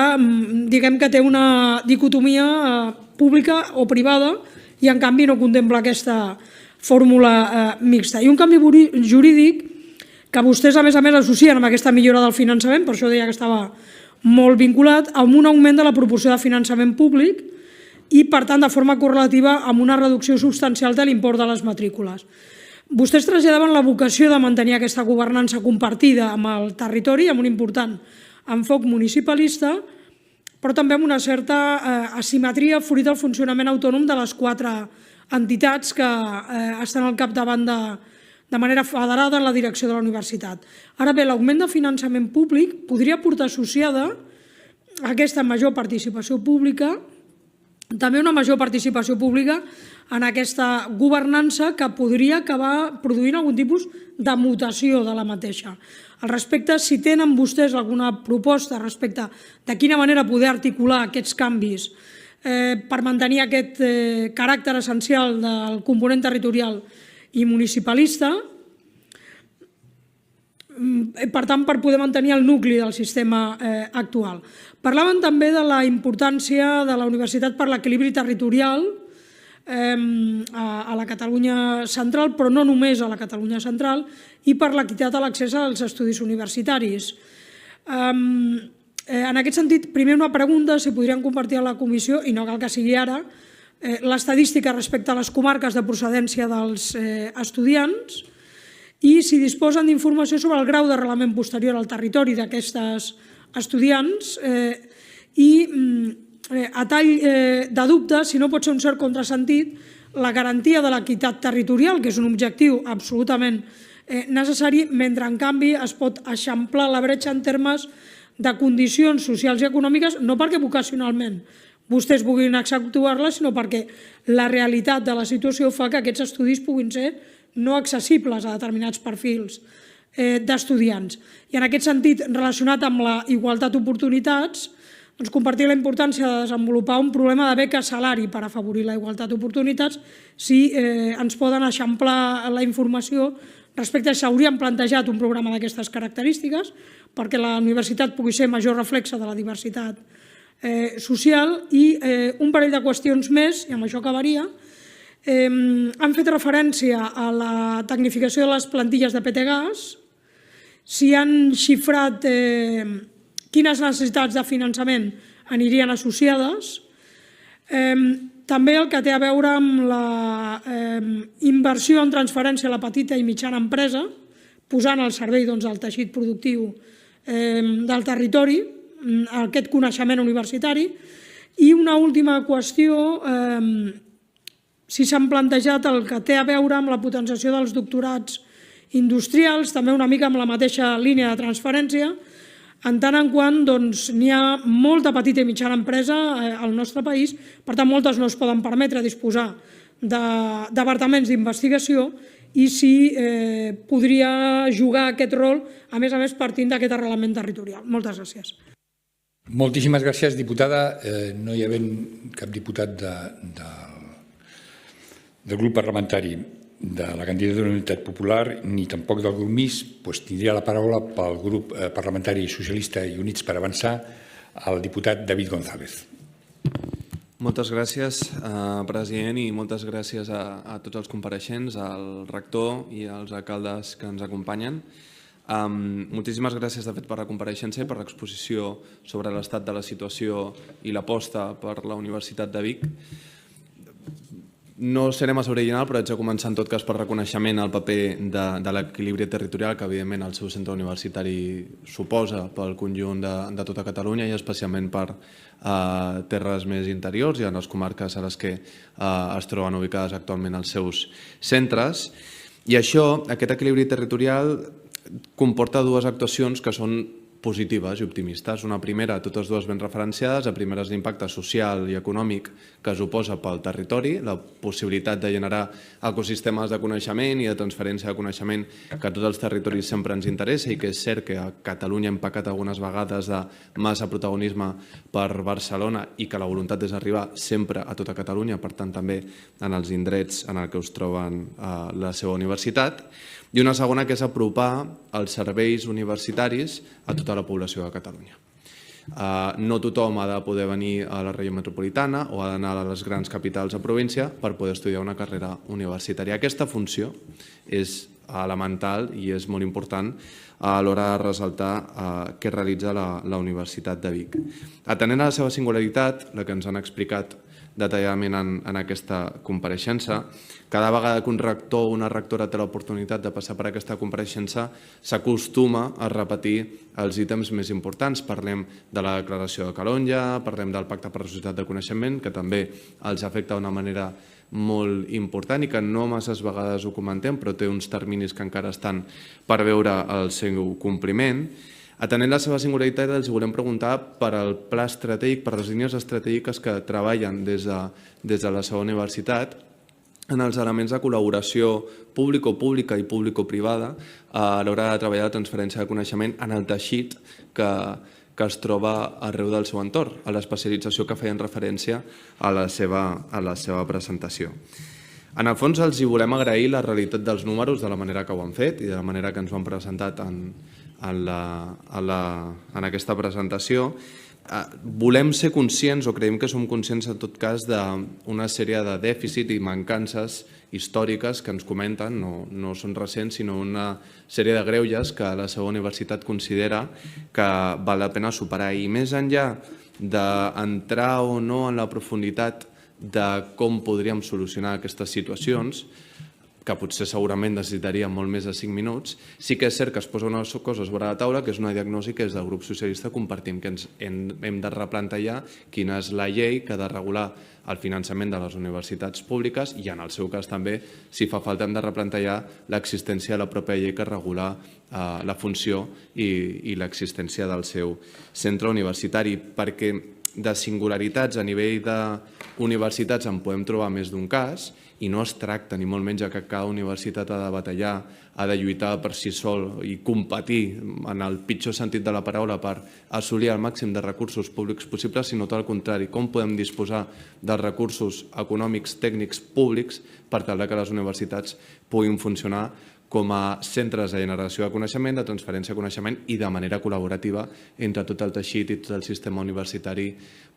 diguem que té una dicotomia pública o privada i, en canvi, no contempla aquesta fórmula mixta. I un canvi jurídic que vostès, a més, associen amb aquesta millora del finançament, per això deia que estava molt vinculat, amb un augment de la proporció de finançament públic i, per tant, de forma correlativa amb una reducció substancial de l'import de les matrícules. Vostès traslladaven la vocació de mantenir aquesta governança compartida amb el territori, amb un important enfoc municipalista, però també amb una certa asimetria fruit del funcionament autònom de les 4 entitats que estan al capdavant de manera federada en la direcció de la universitat. Ara bé, l'augment de finançament públic podria portar associada aquesta major participació pública també una major participació pública en aquesta governança que podria acabar produint algun tipus de mutació de la mateixa. Al respecte, si tenen vostès alguna proposta respecte de quina manera poder articular aquests canvis per mantenir aquest caràcter essencial del component territorial i municipalista, per tant, per poder mantenir el nucli del sistema actual. Parlaven també de la importància de la universitat per l'equilibri territorial a la Catalunya central, però no només a la Catalunya central, i per l'equitat a l'accés als estudis universitaris. En aquest sentit, primer una pregunta, si podrien compartir a la comissió, i no cal que sigui ara, l'estadística respecte a les comarques de procedència dels estudiants i si disposen d'informació sobre el grau d'arrelament posterior al territori d'aquestes estudiants i, a tall de dubte, si no pot ser un cert contrasentit, la garantia de l'equitat territorial, que és un objectiu absolutament necessari, mentre en canvi es pot eixamplar la bretxa en termes de condicions socials i econòmiques, no perquè vocacionalment vostès puguin executar-la, sinó perquè la realitat de la situació fa que aquests estudis puguin ser no accessibles a determinats perfils d'estudiants. I en aquest sentit, relacionat amb la igualtat d'oportunitats, doncs compartir la importància de desenvolupar un problema de beca salari per afavorir la igualtat d'oportunitats, si ens poden eixamplar la informació respecte a si s'haurien plantejat un programa d'aquestes característiques perquè la universitat pugui ser major reflexe de la diversitat social. I un parell de qüestions més, i amb això acabaria. Han fet referència a la tecnificació de les plantilles de PTGAS, si han xifrat quines necessitats de finançament anirien associades, també el que té a veure amb la inversió en transferència a la petita i mitjana empresa, posant al servei del teixit productiu del territori aquest coneixement universitari. I una última qüestió, si s'han plantejat el que té a veure amb la potenciació dels doctorats industrials, també una mica amb la mateixa línia de transferència, en tant en quant n'hi ha molta petita i mitjana empresa al nostre país, per tant moltes no es poden permetre disposar de departaments d'investigació, i si podria jugar aquest rol, a més partint d'aquest arrelament territorial. Moltes gràcies. Moltíssimes gràcies, diputada. No hi havent cap diputat del grup parlamentari de la candidatura de l'Unitat Popular ni tampoc del grup MIS, doncs tindria la paraula pel grup parlamentari socialista i Units per Avançar el diputat David González. Moltes gràcies, president, i moltes gràcies a tots els compareixents, al rector i als alcaldes que ens acompanyen. Moltíssimes gràcies, de fet, per la compareixença i per l'exposició sobre l'estat de la situació i l'aposta per la Universitat de Vic. No seré massa original, però haig de començar en tot cas per reconeixement al paper de l'equilibri territorial que, evidentment, el seu centre universitari suposa pel conjunt de tota Catalunya i especialment per terres més interiors i en les comarques a les que es troben ubicades actualment els seus centres. I això, aquest equilibri territorial, comporta dues actuacions que són positives i optimistes. Una primera, totes dues ben referenciades. La primera és l'impacte social i econòmic que suposa pel territori, la possibilitat de generar ecosistemes de coneixement i de transferència de coneixement que a tots els territoris sempre ens interessa i que és cert que a Catalunya hem pecat algunes vegades de massa protagonisme per Barcelona i que la voluntat és arribar sempre a tota Catalunya, per tant també en els indrets en els que us troben la seva universitat. I una segona, que és apropar els serveis universitaris a tota la població de Catalunya. No tothom ha de poder venir a la regió metropolitana o ha d'anar a les grans capitals de província per poder estudiar una carrera universitària. Aquesta funció és elemental i és molt important a l'hora de ressaltar què realitza la Universitat de Vic. Atenent a la seva singularitat, la que ens han explicat detalladament en aquesta compareixença, cada vegada que un rector o una rectora té l'oportunitat de passar per aquesta compareixença s'acostuma a repetir els ítems més importants. Parlem de la declaració de Calonja, parlem del Pacte per la Societat de Coneixement, que també els afecta d'una manera molt important i que no masses vegades ho comentem, però té uns terminis que encara estan per veure el seu compliment. Atenent la seva singularitat, els volem preguntar per al pla estratègic, per les línies estratègiques que treballen des de la seva universitat en els elements de col·laboració público-pública i público-privada a l'hora de treballar la transferència de coneixement en el teixit que es troba arreu del seu entorn, a l'especialització que feien referència a la seva presentació. En el fons, els hi volem agrair la realitat dels números de la manera que ho han fet i de la manera que ens ho han presentat en aquesta presentació. Volem ser conscients, o creiem que som conscients en tot cas, d'una sèrie de dèficit i mancances històriques que ens comenten, no són recents, sinó una sèrie de greuges que la seva universitat considera que val la pena superar. I més enllà d'entrar o no en la profunditat de com podríem solucionar aquestes situacions, que potser segurament necessitaria molt més de 5 minuts, sí que és cert que es posa unes coses sobre la taula, que és una diagnosi que des del grup socialista compartim, que ens hem de replantejar quina és la llei que ha de regular el finançament de les universitats públiques i, en el seu cas també, si fa falta, hem de replantejar l'existència de la pròpia llei que regula la funció i l'existència del seu centre universitari, perquè de singularitats a nivell d'universitats en podem trobar més d'un cas i no es tracta ni molt menys que cada universitat ha de batallar, ha de lluitar per si sol i competir en el pitjor sentit de la paraula per assolir el màxim de recursos públics possibles, sinó tot el contrari, com podem disposar dels recursos econòmics, tècnics, públics per tal que les universitats puguin funcionar com a centres de generació de coneixement, de transferència de coneixement i de manera col·laborativa entre tot el teixit i tot el sistema universitari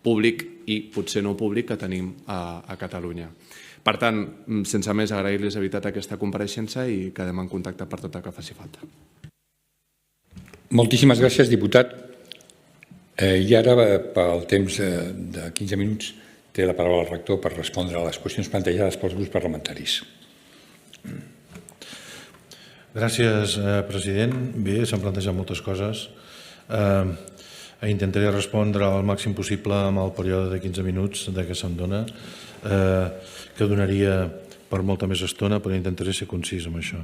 públic i potser no públic que tenim a Catalunya. Per tant, sense més, agrair-los de veritat aquesta compareixença i quedem en contacte per tot el que faci falta. Moltíssimes gràcies, diputat. I ara, pel temps de 15 minuts, té la paraula el rector per respondre a les qüestions plantejades pels grups parlamentaris. Gràcies, president. Bé, s'han plantejat moltes coses. Intentaré respondre al màxim possible amb el període de 15 minuts que se'm dona, que donaria per molta més estona, però intentaré ser concís amb això.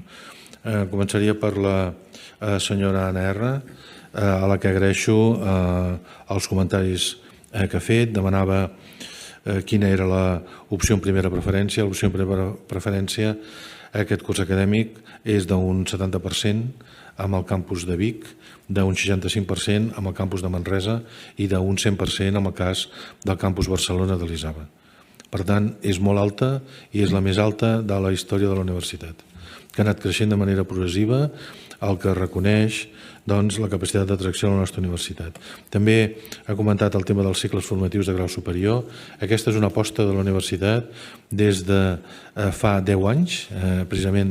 Començaria per la senyora Anna R, a la que agraeixo els comentaris que ha fet. Demanava quina era l'opció en primera preferència. L'opció en primera preferència aquest curs acadèmic és d'un 70% amb el campus de Vic, d'un 65% amb el campus de Manresa i d'un 100% amb el cas del campus Barcelona de l'Isaba. Per tant, és molt alta i és la més alta de la història de la universitat, que ha anat creixent de manera progressiva, el que reconeix la capacitat d'atracció a la nostra universitat. També ha comentat el tema dels cicles formatius de grau superior. Aquesta és una aposta de la universitat des de fa 10 anys, precisament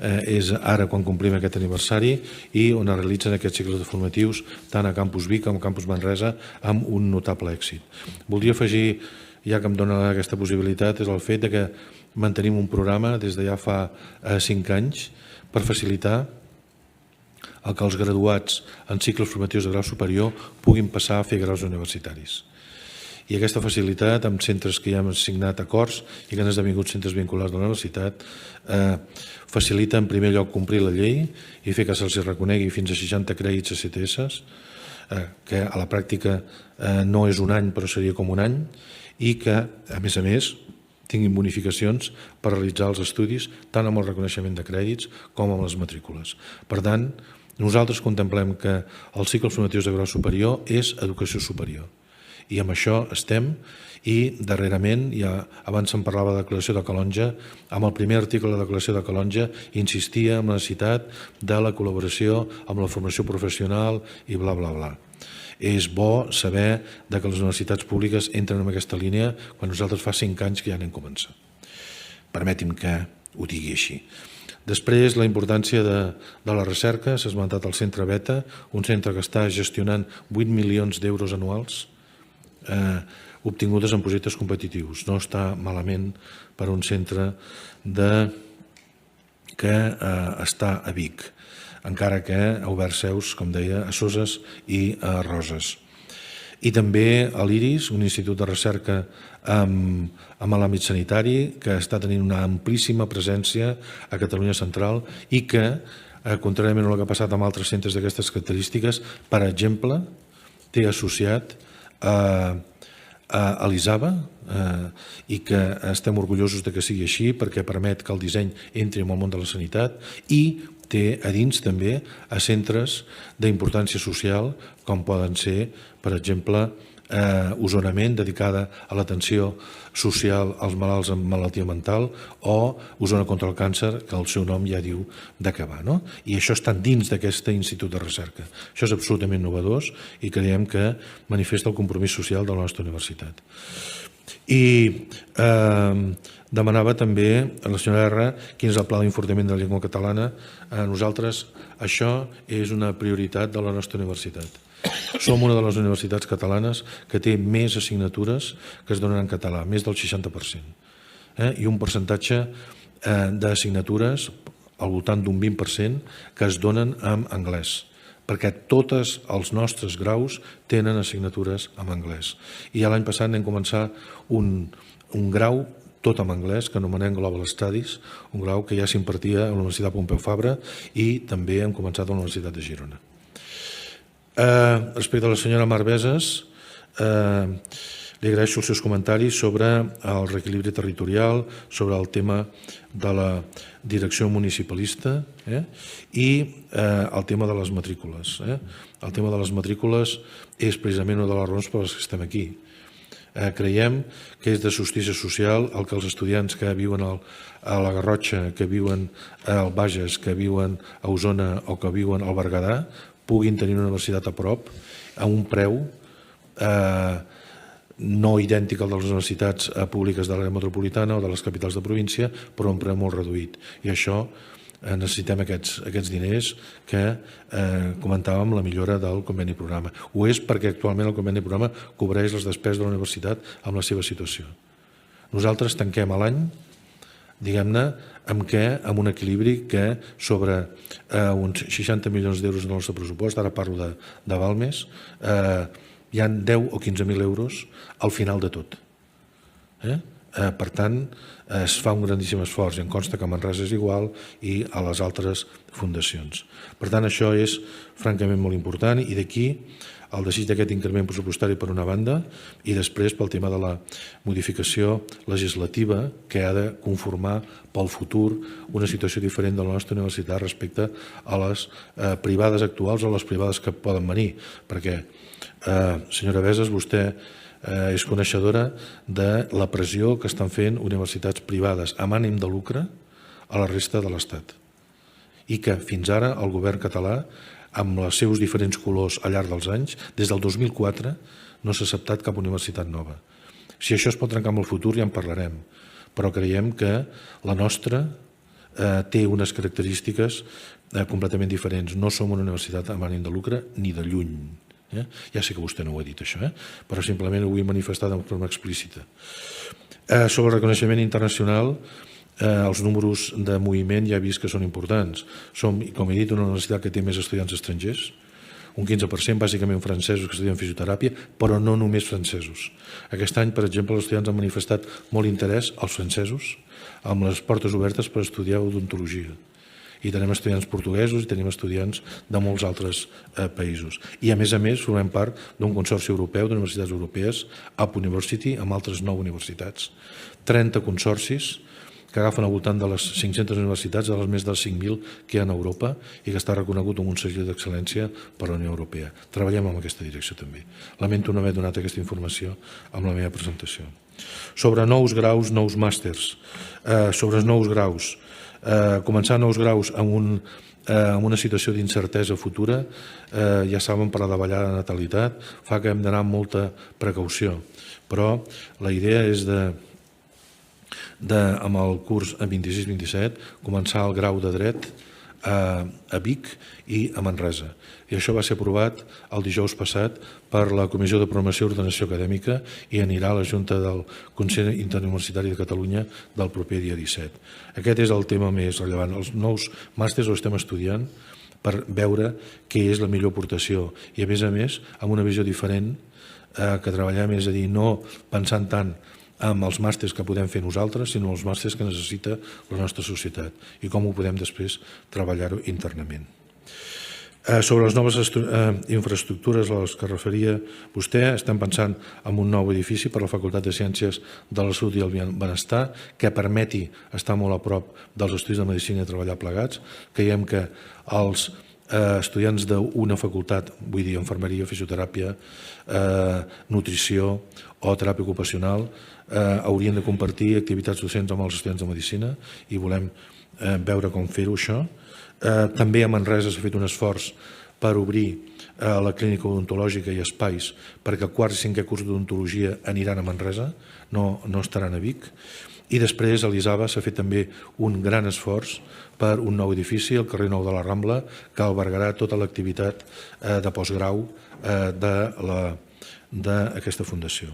és ara quan complim aquest aniversari i on es realitzen aquests cicles formatius tant a Campus Vic com a Campus Manresa amb un notable èxit. Voldria afegir, ja que em dona aquesta possibilitat, és el fet que mantenim un programa des de ja fa 5 anys per facilitar que els graduats en cicles formatius de grau superior puguin passar a fer graus universitaris. I aquesta facilitat, amb centres que ja hem signat acords i que han esdevingut centres vinculats a la universitat, facilita en primer lloc complir la llei i fer que se'ls reconegui fins a 60 crèdits a CTS, que a la pràctica no és un any però seria com un any, i que, a més, tinguin bonificacions per realitzar els estudis tant amb el reconeixement de crèdits com amb les matrícules. Per tant, nosaltres contemplem que els cicles formatius de grau superior és educació superior. I amb això estem i darrerament, ja abans se'n parlava de la declaració de Calonja, amb el primer article de la declaració de Calonja insistia en la necessitat de la col·laboració amb la formació professional i bla, bla, bla. És bo saber que les universitats públiques entren en aquesta línia quan nosaltres fa 5 anys que ja n'hem començat. Permeti'm que ho digui així. Després, la importància de la recerca. S'ha esmentat el centre Beta, un centre que està gestionant 8 milions d'euros anuals obtingudes en projectes competitius. No està malament per un centre que està a Vic, encara que ha obert seus, com deia, a Soses i a Roses. I també a l'IRIS, un institut de recerca amb l'àmbit sanitari que està tenint una amplíssima presència a Catalunya Central i que contràriament al que ha passat amb altres centres d'aquestes característiques, per exemple, té associat a l'ISABA i que estem orgullosos de que sigui així perquè permet que el disseny entri en el món de la sanitat i té a dins també a centres d'importància social com poden ser, per exemple, Osonament, dedicada a l'atenció social als malalts amb malaltia mental, o Osona contra el càncer, que el seu nom ja diu d'acabar. I això està dins d'aquest institut de recerca. Això és absolutament innovador i creiem que manifesta el compromís social de la nostra universitat. I demanava també a la senyora R quin és el pla d'enfortiment de la llengua catalana. Nosaltres, això és una prioritat de la nostra universitat. Som una de les universitats catalanes que té més assignatures que es donen en català, més del 60%. I un percentatge d'assignatures al voltant d'un 20% que es donen en anglès, perquè tots els nostres graus tenen assignatures en anglès. I l'any passat vam començar un grau tot en anglès, que anomenem Global Studies, un grau que ja s'impartia a la Universitat Pompeu Fabra i també hem començat a la Universitat de Girona. Respecte a la senyora Mar Besas, li agraeixo els seus comentaris sobre el reequilibri territorial, sobre el tema de la direcció municipalista i el tema de les matrícules. El tema de les matrícules és precisament una de les raons per les que estem aquí. Creiem que és de justícia social el que els estudiants que viuen a la Garrotxa, que viuen al Bages, que viuen a Osona o que viuen al Berguedà puguin tenir una universitat a prop a un preu no idèntic al de les universitats públiques de l'àrea metropolitana o de les capitals de província, però a un preu molt reduït. I això necessitem aquests diners que comentàvem, la millora del conveni programa. Ho és perquè actualment el conveni programa cobreix les despeses de la universitat amb la seva situació. Nosaltres tanquem l'any, diguem-ne, amb un equilibri que sobre uns 60 milions d'euros del nostre pressupost, ara parlo de Balmes, hi ha 10 o 15.000 euros al final de tot. Per tant, es fa un grandíssim esforç i em consta que a Manresa és igual i a les altres fundacions. Per tant, això és francament molt important i d'aquí el desig d'aquest increment pressupostari per una banda i després pel tema de la modificació legislativa que ha de conformar pel futur una situació diferent de la nostra universitat respecte a les privades actuals o les privades que poden venir. Perquè, senyora Besas, vostè és coneixedora de la pressió que estan fent universitats privades amb ànim de lucre a la resta de l'Estat i que fins ara el govern català amb els seus diferents colors al llarg dels anys, des del 2004 no s'ha acceptat cap universitat nova. Si això es pot trencar en el futur ja en parlarem, però creiem que la nostra té unes característiques completament diferents. No som una universitat amb ànim de lucre ni de lluny. Ja sé que vostè no ho ha dit això, però simplement ho vull manifestar de forma explícita. Sobre el reconeixement internacional, els números de moviment ja he vist que són importants. Som, com he dit, una universitat que té més estudiants estrangers, un 15%, bàsicament francesos que estudien fisioteràpia, però no només francesos. Aquest any, per exemple, els estudiants han manifestat molt interès, els francesos, amb les portes obertes per estudiar odontologia. I tenim estudiants portuguesos i tenim estudiants de molts altres països. I a més, formem part d'un consorci europeu d'universitats europees, Up University, amb altres 9 universitats. 30 consorcis que agafen al voltant de les 500 universitats, de les més de 5.000 que hi ha a Europa i que està reconegut amb un segell d'excel·lència per la Unió Europea. Treballem en aquesta direcció també. Lamento no haver donat aquesta informació amb la meva presentació. Sobre nous graus, nous màsters. Sobre els nous graus. Començar nous graus amb una situació d'incertesa futura, ja saben, per la davallada de natalitat, fa que hem d'anar amb molta precaució. Però la idea és amb el curs 26-27, començar el grau de dret a Vic i a Manresa. I això va ser aprovat el dijous passat per la Comissió de Programació i Ordenació Acadèmica i anirà a la Junta del Consell Interuniversitari de Catalunya del proper dia 17. Aquest és el tema més rellevant. Els nous màsters ho estem estudiant per veure què és la millor aportació i, a més, amb una visió diferent que treballem, és a dir, no pensant tant amb els màsters que podem fer nosaltres, sinó els màsters que necessita la nostra societat i com ho podem després treballar-ho internament. Sobre les noves infraestructures a les que referia vostè, estem pensant en un nou edifici per a la Facultat de Ciències de la Salut i el Benestar que permeti estar molt a prop dels estudis de Medicina i treballar plegats. Creiem que els estudiants d'una facultat, vull dir, infermeria, fisioteràpia, nutrició o teràpia ocupacional, haurien de compartir activitats docents amb els estudiants de Medicina i volem veure com fer-ho això. També a Manresa s'ha fet un esforç per obrir la clínica odontològica i espais perquè el quart i cinquè curs d'odontologia aniran a Manresa, no estaran a Vic. I després a l'ISABA s'ha fet també un gran esforç per un nou edifici, el carrer Nou de la Rambla, que albergarà tota l'activitat de postgrau d'aquesta fundació.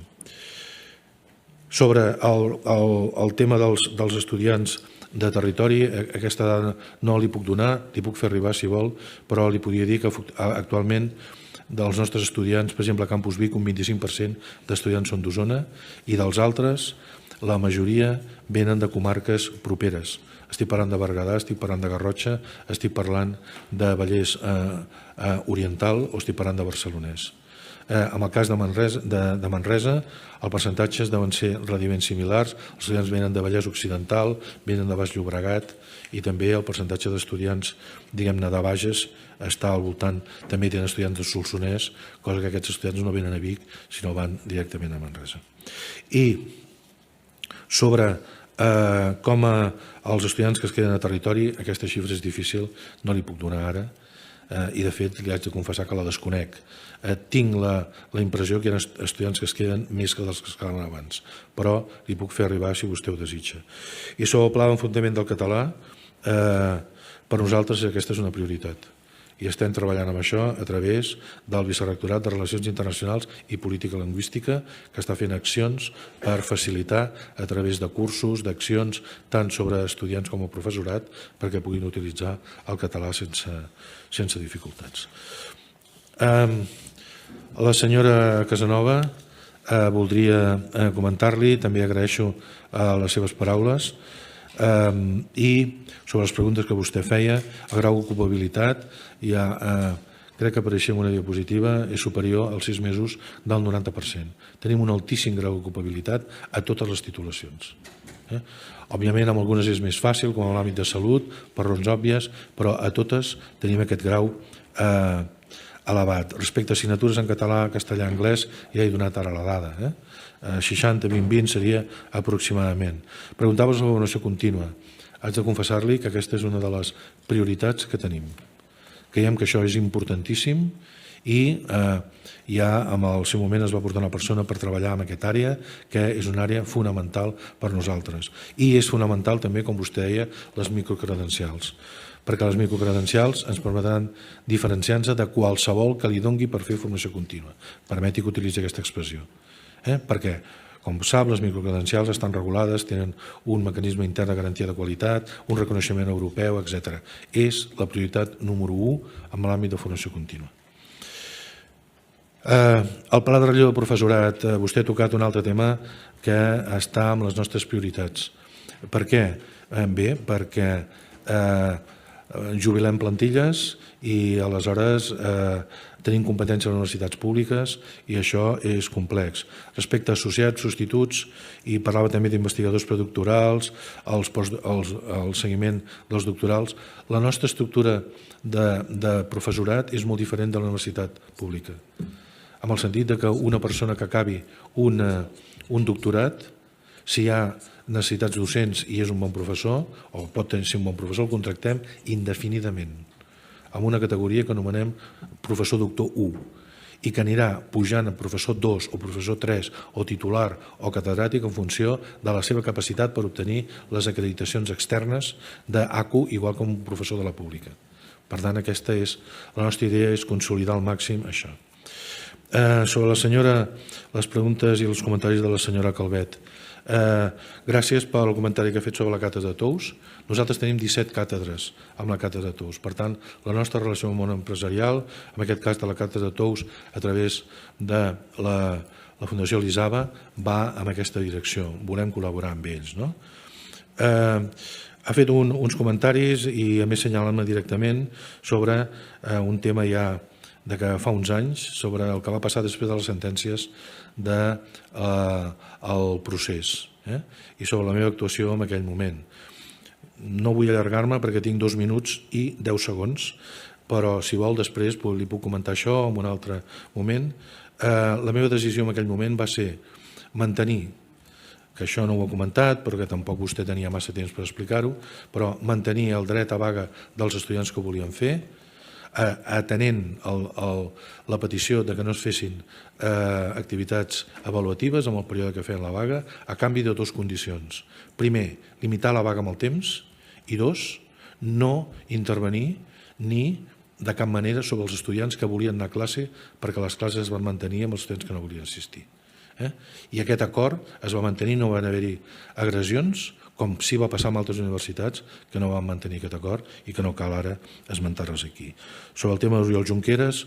Sobre el tema dels estudiants de territori, aquesta dada no li puc donar, li puc fer arribar si vol, però li podria dir que actualment dels nostres estudiants, per exemple a Campus Vic, un 25% d'estudiants són d'Osona i dels altres, la majoria venen de comarques properes. Estic parlant de Berguedà, estic parlant de Garrotxa, estic parlant de Vallès Oriental o estic parlant de Barcelonès. En el cas de Manresa, els percentatges deuen ser relativament similars. Els estudiants venen de Vallès Occidental, venen de Baix Llobregat i també el percentatge d'estudiants, diguem-ne, de Bages està al voltant. També tenen estudiants de Solsonès, cosa que aquests estudiants no venen a Vic, sinó van directament a Manresa. I sobre com els estudiants que es queden a territori, aquesta xifra és difícil, no li puc donar ara, i de fet li haig de confessar que la desconec. Tinc la impressió que hi ha estudiants que es queden més que dels que es quedaven abans, però li puc fer arribar si vostè ho desitja. I sobre el pla d'enfrontament del català, per nosaltres aquesta és una prioritat i estem treballant amb això a través del Vicerrectorat de Relacions Internacionals i Política Lingüística, que està fent accions per facilitar a través de cursos, d'accions, tant sobre estudiants com a professorat, perquè puguin utilitzar el català sense dificultats. A la senyora Casanova voldria comentar-li, també agraeixo les seves paraules, i sobre les preguntes que vostè feia, el grau d'ocupabilitat, crec que apareixia en una diapositiva, és superior als 6 mesos del 90%. Tenim un altíssim grau d'ocupabilitat a totes les titulacions. Òbviament, amb algunes és més fàcil, com en l'àmbit de salut, per raons òbvies, però a totes tenim aquest grau elevat. Respecte a assignatures en català, castellà, anglès, ja he donat ara la dada. 60, 20, 20 seria aproximadament. Preguntava sobre l'avaluació contínua. Haig de confessar-li que aquesta és una de les prioritats que tenim. Creiem que això és importantíssim i ja en el seu moment es va portar una persona per treballar en aquesta àrea, que és una àrea fonamental per nosaltres. I és fonamental també, com vostè deia, les microcredencials, perquè les microcredencials ens permetran diferenciar-nos de qualsevol que li dongui per fer formació contínua. Permeti que utilitzi aquesta expressió. Perquè, com sap, les microcredencials estan regulades, tenen un mecanisme intern de garantia de qualitat, un reconeixement europeu, etc. És la prioritat número 1 en l'àmbit de formació contínua. El pla de relleu del professorat, vostè ha tocat un altre tema que està amb les nostres prioritats. Per què? Bé, perquè jubilem plantilles i aleshores tenim competència a les universitats públiques i això és complex. Respecte a associats, substituts, i parlava també d'investigadors predoctorals, el seguiment dels doctorals, la nostra estructura de professorat és molt diferent de la universitat pública, en el sentit que una persona que acabi un doctorat, si hi ha necessitats docents i és un bon professor, o pot ser un bon professor, el contractem indefinidament, amb una categoria que anomenem professor doctor 1, i que anirà pujant a professor 2 o professor 3 o titular o catedràtic en funció de la seva capacitat per obtenir les acreditacions externes d'ACU, igual com un professor de la pública. Per tant, la nostra idea és consolidar al màxim això. Sobre les preguntes i els comentaris de la senyora Calvet. Gràcies pel comentari que ha fet sobre la càtedra de Tous. Nosaltres tenim 17 càtedres amb la càtedra de Tous. Per tant, la nostra relació amb el món empresarial, en aquest cas de la càtedra de Tous, a través de la Fundació Elisava, va en aquesta direcció. Volem col·laborar amb ells. No? Ha fet uns comentaris i a més assenyalant-me directament sobre un tema ja de que fa uns anys, sobre el que va passar després de les sentències del procés i sobre la meva actuació en aquell moment. No vull allargar-me perquè tinc 2 minuts i 10 segons, però si vol després li puc comentar això en un altre moment. La meva decisió en aquell moment va ser mantenir, que això no ho ha comentat perquè tampoc vostè tenia massa temps per explicar-ho, però mantenir el dret a vaga dels estudiants que ho volien fer, atenent la petició de que no es fessin activitats avaluatives en el període que feien la vaga, a canvi de 2 condicions. Primer, limitar la vaga amb el temps, i 2, no intervenir ni de cap manera sobre els estudiants que volien anar a classe perquè les classes es van mantenir amb els estudiants que no volien assistir. I aquest acord es va mantenir, no van haver-hi agressions, com sí va passar amb altres universitats que no van mantenir aquest acord i que no cal ara esmentar-les aquí. Sobre el tema d'Oriol Junqueras,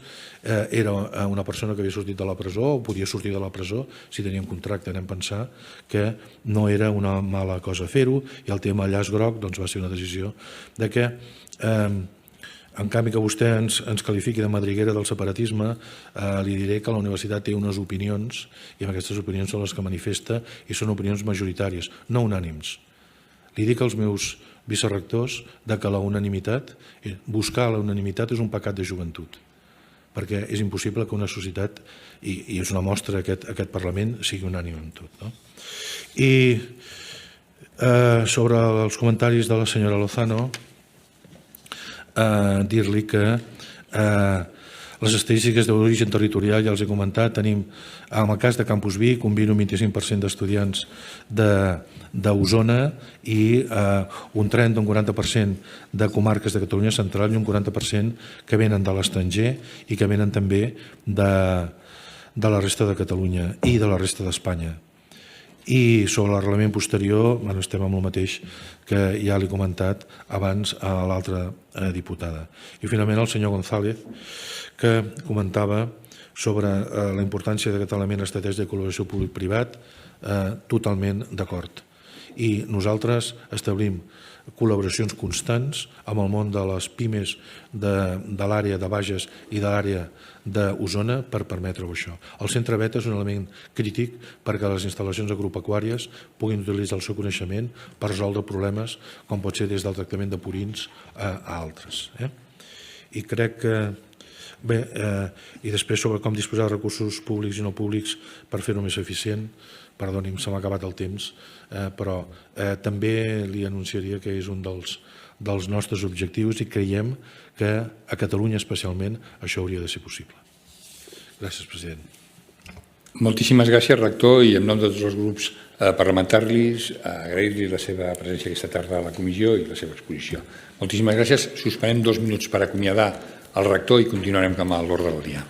era una persona que havia sortit de la presó o podia sortir de la presó si tenia un contracte. Anem a pensar que no era una mala cosa fer-ho i el tema llaç groc va ser una decisió de que en canvi que vostè ens qualifiqui de madriguera del separatisme, li diré que la universitat té unes opinions i aquestes opinions són les que manifesta i són opinions majoritàries, no unànims. Li dic als meus vicerectors que la unanimitat, buscar la unanimitat és un pecat de joventut, perquè és impossible que una societat, i és una mostra aquest Parlament, sigui unànime en tot. I sobre els comentaris de la senyora Lozano, dir-li que les estadístiques d'origen territorial, ja els he comentat, tenim, en el cas de Campus Vic, un 20 o 25% d'estudiants d'Osona i un 30 o un 40% de comarques de Catalunya Central i un 40% que venen de l'estranger i que venen també de la resta de Catalunya i de la resta d'Espanya. I sobre l'arrelament posterior estem amb el mateix que ja l'he comentat abans a l'altra diputada. I finalment el senyor González, que comentava sobre la importància d'aquest element estratègic de col·laboració públic-privat, totalment d'acord. I nosaltres establim col·laboracions constants amb el món de les pimes de l'àrea de Bages i de l'àrea d'Osona per permetre-ho això. El centre beta és un element crític perquè les instal·lacions agropecuàries puguin utilitzar el seu coneixement per resoldre problemes com pot ser des del tractament de purins a altres. I crec que bé, i després sobre com disposar de recursos públics i no públics per fer-ho més eficient, perdoni'm, se m'ha acabat el temps, però també li anunciaria que és un dels nostres objectius i creiem que a Catalunya especialment això hauria de ser possible. Gràcies, president. Moltíssimes gràcies, rector, i en nom de tots els grups parlamentaris, agrair-li la seva presència aquesta tarda a la comissió i la seva exposició. Moltíssimes gràcies. Suspenem 2 minuts per acomiadar el rector i continuarem amb l'ordre del dia.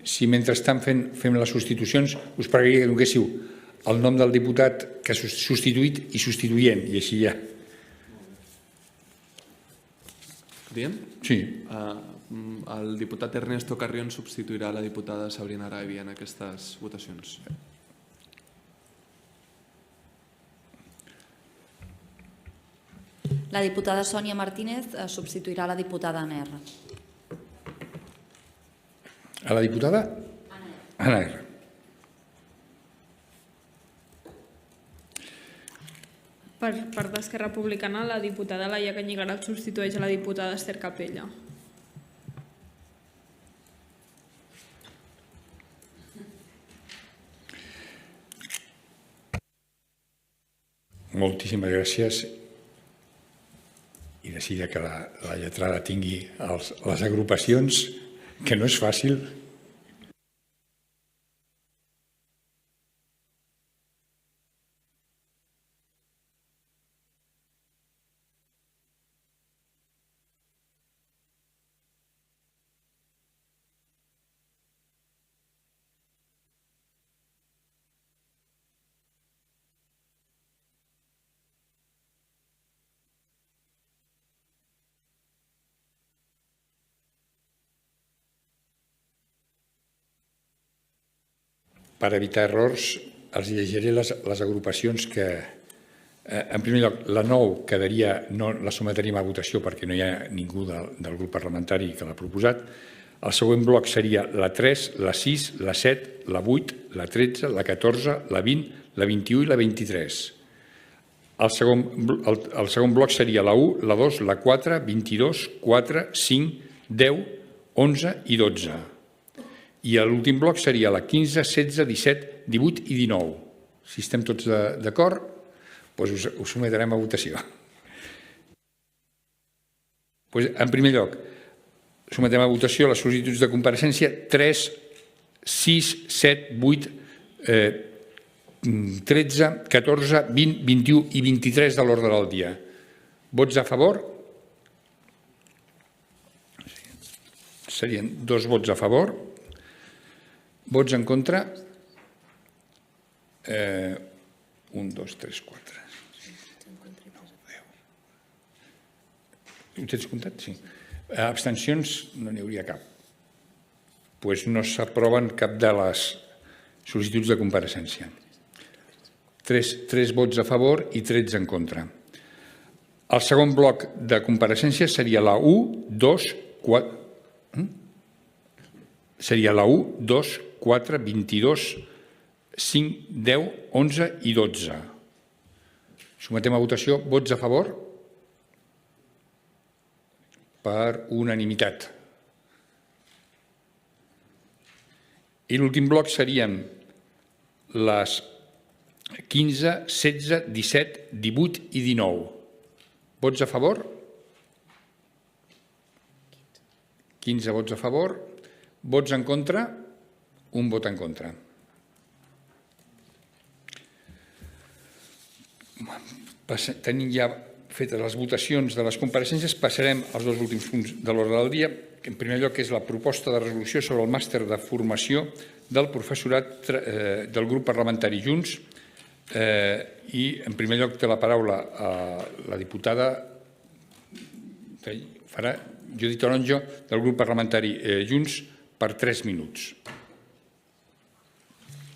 si mentrestant fem les substitucions us pregaria que donguéssiu el nom del diputat que ha substituït i substituent, i així ja. Diem? Sí. El diputat Ernesto Carrión substituirà la diputada Sabrina Araibi en aquestes votacions. La diputada Sònia Martínez substituirà la diputada Anna R. A la diputada? Anna R. Per d'Esquerra Republicana, la diputada Laia Canyigarat substitueix a la diputada Esther Capella. Moltíssimes gràcies. I decidida que la lletrada tingui les agrupacions, que no és fàcil. Per evitar errors, els llegiré les agrupacions que, en primer lloc, la 9 quedaria, no la sotmetríem a votació perquè no hi ha ningú del grup parlamentari que l'ha proposat. El següent bloc seria la 3, la 6, la 7, la 8, la 13, la 14, la 20, la 21 i la 23. El segon bloc seria la 1, la 2, la 4, 22, 4, 5, 10, 11 i 12. I l'últim bloc seria la 15, 16, 17, 18 i 19. Si estem tots d'acord, doncs ho sotmetrem a votació. En primer lloc, sotmetem a votació les sol·licituds de compareixença 3, 6, 7, 8, 13, 14, 20, 21 i 23 de l'ordre del dia. Vots a favor? Serien 2 vots a favor. Vots en contra? 1, 2, 3, 4. Ho tens comptat? Sí. Abstencions? No n'hi hauria cap. Doncs no s'aproven cap de les sol·licituds de compareixença. 3 vots a favor i 13 en contra. El segon bloc de compareixença seria la 1, 2, 4... Seria la 1, 2, 4, 22, 5, 10, 11 i 12. Sotmetem a votació. Vots a favor? Per unanimitat. I l'últim bloc serien les 15, 16, 17, 18 i 19. Vots a favor? 15 vots a favor. Vots en contra? 1 vot en contra. Tenim ja fetes les votacions de les compareixences, passarem als 2 últims punts de l'ordre del dia. En primer lloc és la proposta de resolució sobre el màster de formació del professorat del grup parlamentari Junts. I en primer lloc té la paraula la diputada Judit Toronjo del grup parlamentari Junts per 3 minuts.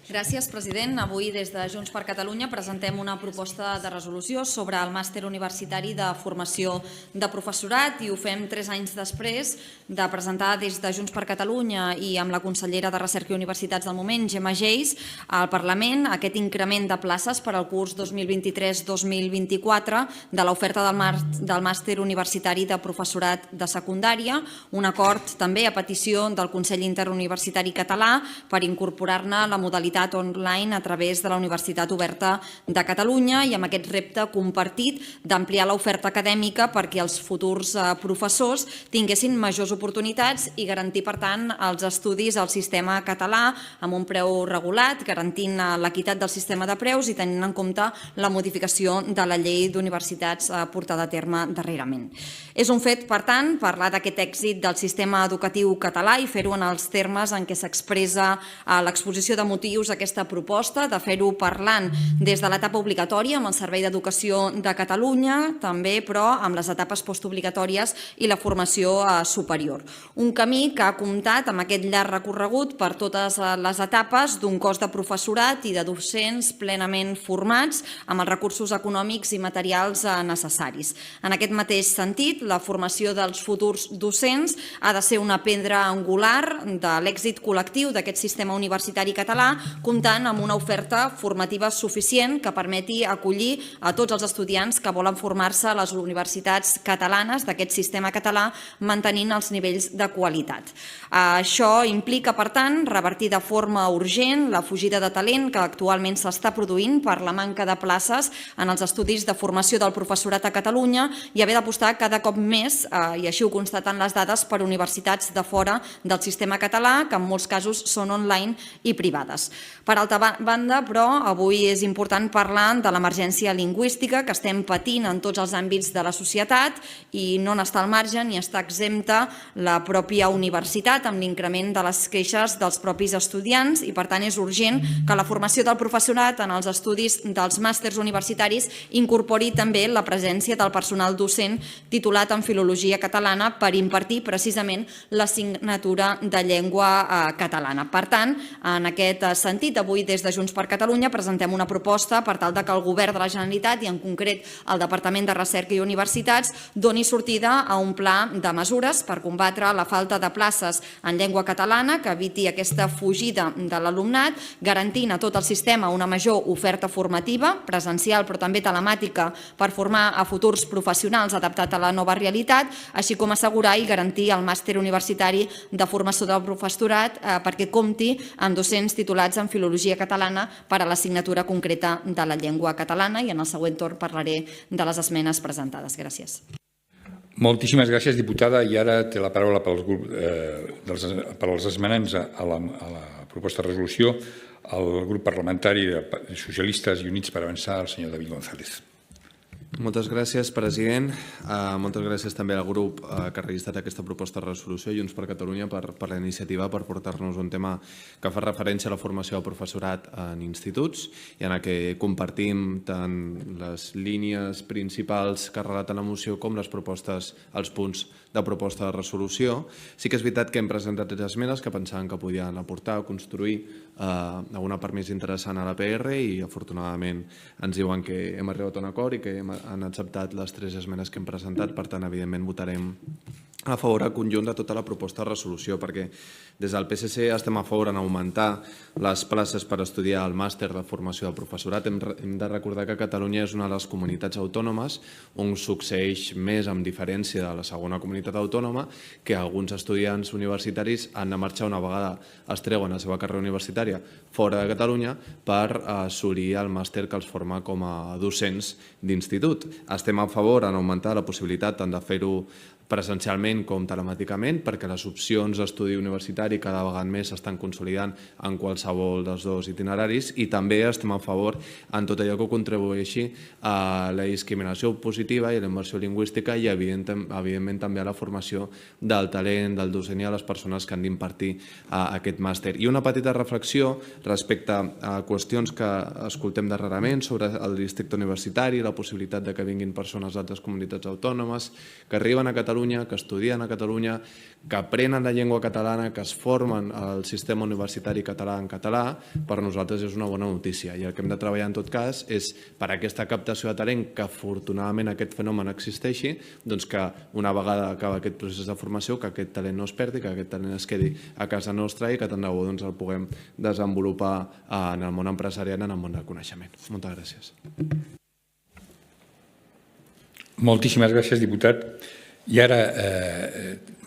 Gràcies, president. Avui, des de Junts per Catalunya, presentem una proposta de resolució sobre el màster universitari de formació de professorat i ho fem 3 anys després de presentar des de Junts per Catalunya i amb la consellera de Recerca i Universitats del moment, Gemma Geis, al Parlament aquest increment de places per al curs 2023-2024 de l'oferta del màster universitari de professorat de secundària, un acord també a petició del Consell Interuniversitari Català per incorporar-ne la modalitat modalitat online a través de la Universitat Oberta de Catalunya i amb aquest repte compartit d'ampliar l'oferta acadèmica perquè els futurs professors tinguessin majors oportunitats i garantir, per tant, els estudis al sistema català amb un preu regulat, garantint l'equitat del sistema de preus i tenint en compte la modificació de la llei d'universitats portada a terme darrerament. És un fet, per tant, parlar d'aquest èxit del sistema educatiu català i fer-ho en els termes en què s'expressa a l'exposició de motius aquesta proposta, de fer-ho parlant des de l'etapa obligatòria amb el Servei d'Educació de Catalunya, també, però, amb les etapes postobligatòries i la formació superior. Un camí que ha comptat amb aquest llarg recorregut per totes les etapes d'un cos de professorat i de docents plenament formats amb els recursos econòmics i materials necessaris. En aquest mateix sentit, la formació dels futurs docents ha de ser una pedra angular de l'èxit col·lectiu d'aquest sistema universitari català, comptant amb una oferta formativa suficient que permeti acollir a tots els estudiants que volen formar-se a les universitats catalanes d'aquest sistema català, mantenint els nivells de qualitat. Això implica, per tant, revertir de forma urgent la fugida de talent que actualment s'està produint per la manca de places en els estudis de formació del professorat a Catalunya i haver d'apostar cada cop més, i així ho constaten les dades, per universitats de fora del sistema català, que en molts casos són online i privades. Per altra banda, però, avui és important parlar de l'emergència lingüística que estem patint en tots els àmbits de la societat i no n'està al marge ni està exempta la pròpia universitat amb l'increment de les queixes dels propis estudiants i, per tant, és urgent que la formació del professorat en els estudis dels màsters universitaris incorpori també la presència del personal docent titulat en Filologia Catalana per impartir precisament l'assignatura de llengua catalana. Per tant, en aquest sentit, avui des de Junts per Catalunya presentem una proposta per tal que el Govern de la Generalitat i en concret el Departament de Recerca i Universitats doni sortida a un pla de mesures per combatre la falta de places en llengua catalana que eviti aquesta fugida de l'alumnat, garantint a tot el sistema una major oferta formativa, presencial però també telemàtica, per formar a futurs professionals adaptat a la nova realitat, així com assegurar i garantir el màster universitari de formació del professorat perquè compti amb docents titulats en Filologia Catalana per a l'assignatura concreta de la llengua catalana i en el següent torn parlaré de les esmenes presentades. Gràcies. Moltíssimes gràcies, diputada. I ara té la paraula per als esmenants a la proposta de resolució el grup parlamentari de Socialistes i Units per Avançar, el senyor David González. Moltes gràcies, president. Moltes gràcies també al grup que ha registrat aquesta proposta de resolució, Junts per Catalunya, per la iniciativa, per portar-nos un tema que fa referència a la formació del professorat en instituts i en què compartim tant les línies principals que relaten la moció com les propostes, els punts de proposta de resolució. Sí que és veritat que hem presentat esmenes que pensàvem que podien aportar o construir alguna part més interessant a la PR i afortunadament ens diuen que hem arribat a un acord i que han acceptat les 3 esmenes que hem presentat, per tant, evidentment, votarem a favor al conjunt de tota la proposta de resolució, perquè des del PSC estem a favor en augmentar les places per estudiar el màster de formació del professorat. Hem de recordar que Catalunya és una de les comunitats autònomes on succeeix més amb diferència de la segona comunitat autònoma que alguns estudiants universitaris han de marxar una vegada es treuen la seva carrera universitària fora de Catalunya per assolir el màster que els forma com a docents d'institut. Estem a favor en augmentar la possibilitat tant de fer-ho presencialment com telemàticament, perquè les opcions d'estudi universitari cada vegada més s'estan consolidant en qualsevol dels dos itineraris i també estem a favor en tot allò que contribueixi a la discriminació positiva i a la immersió lingüística i evidentment també a la formació del talent, del docent i a les persones que han d'impartir aquest màster. I una petita reflexió respecte a qüestions que escoltem darrerament sobre el districte universitari, la possibilitat de que vinguin persones d'altres comunitats autònomes que arriben a Catalunya, que estudien a Catalunya, que aprenen la llengua catalana, que es formen al sistema universitari català en català, per nosaltres és una bona notícia. I el que hem de treballar en tot cas és per aquesta captació de talent, que afortunadament aquest fenomen existeixi, doncs que una vegada acaba aquest procés de formació, que aquest talent no es perdi, que aquest talent es quedi a casa nostra i que tant de bo el puguem desenvolupar en el món empresarial i en el món del coneixement. Moltes gràcies. Moltíssimes gràcies, diputat. I ara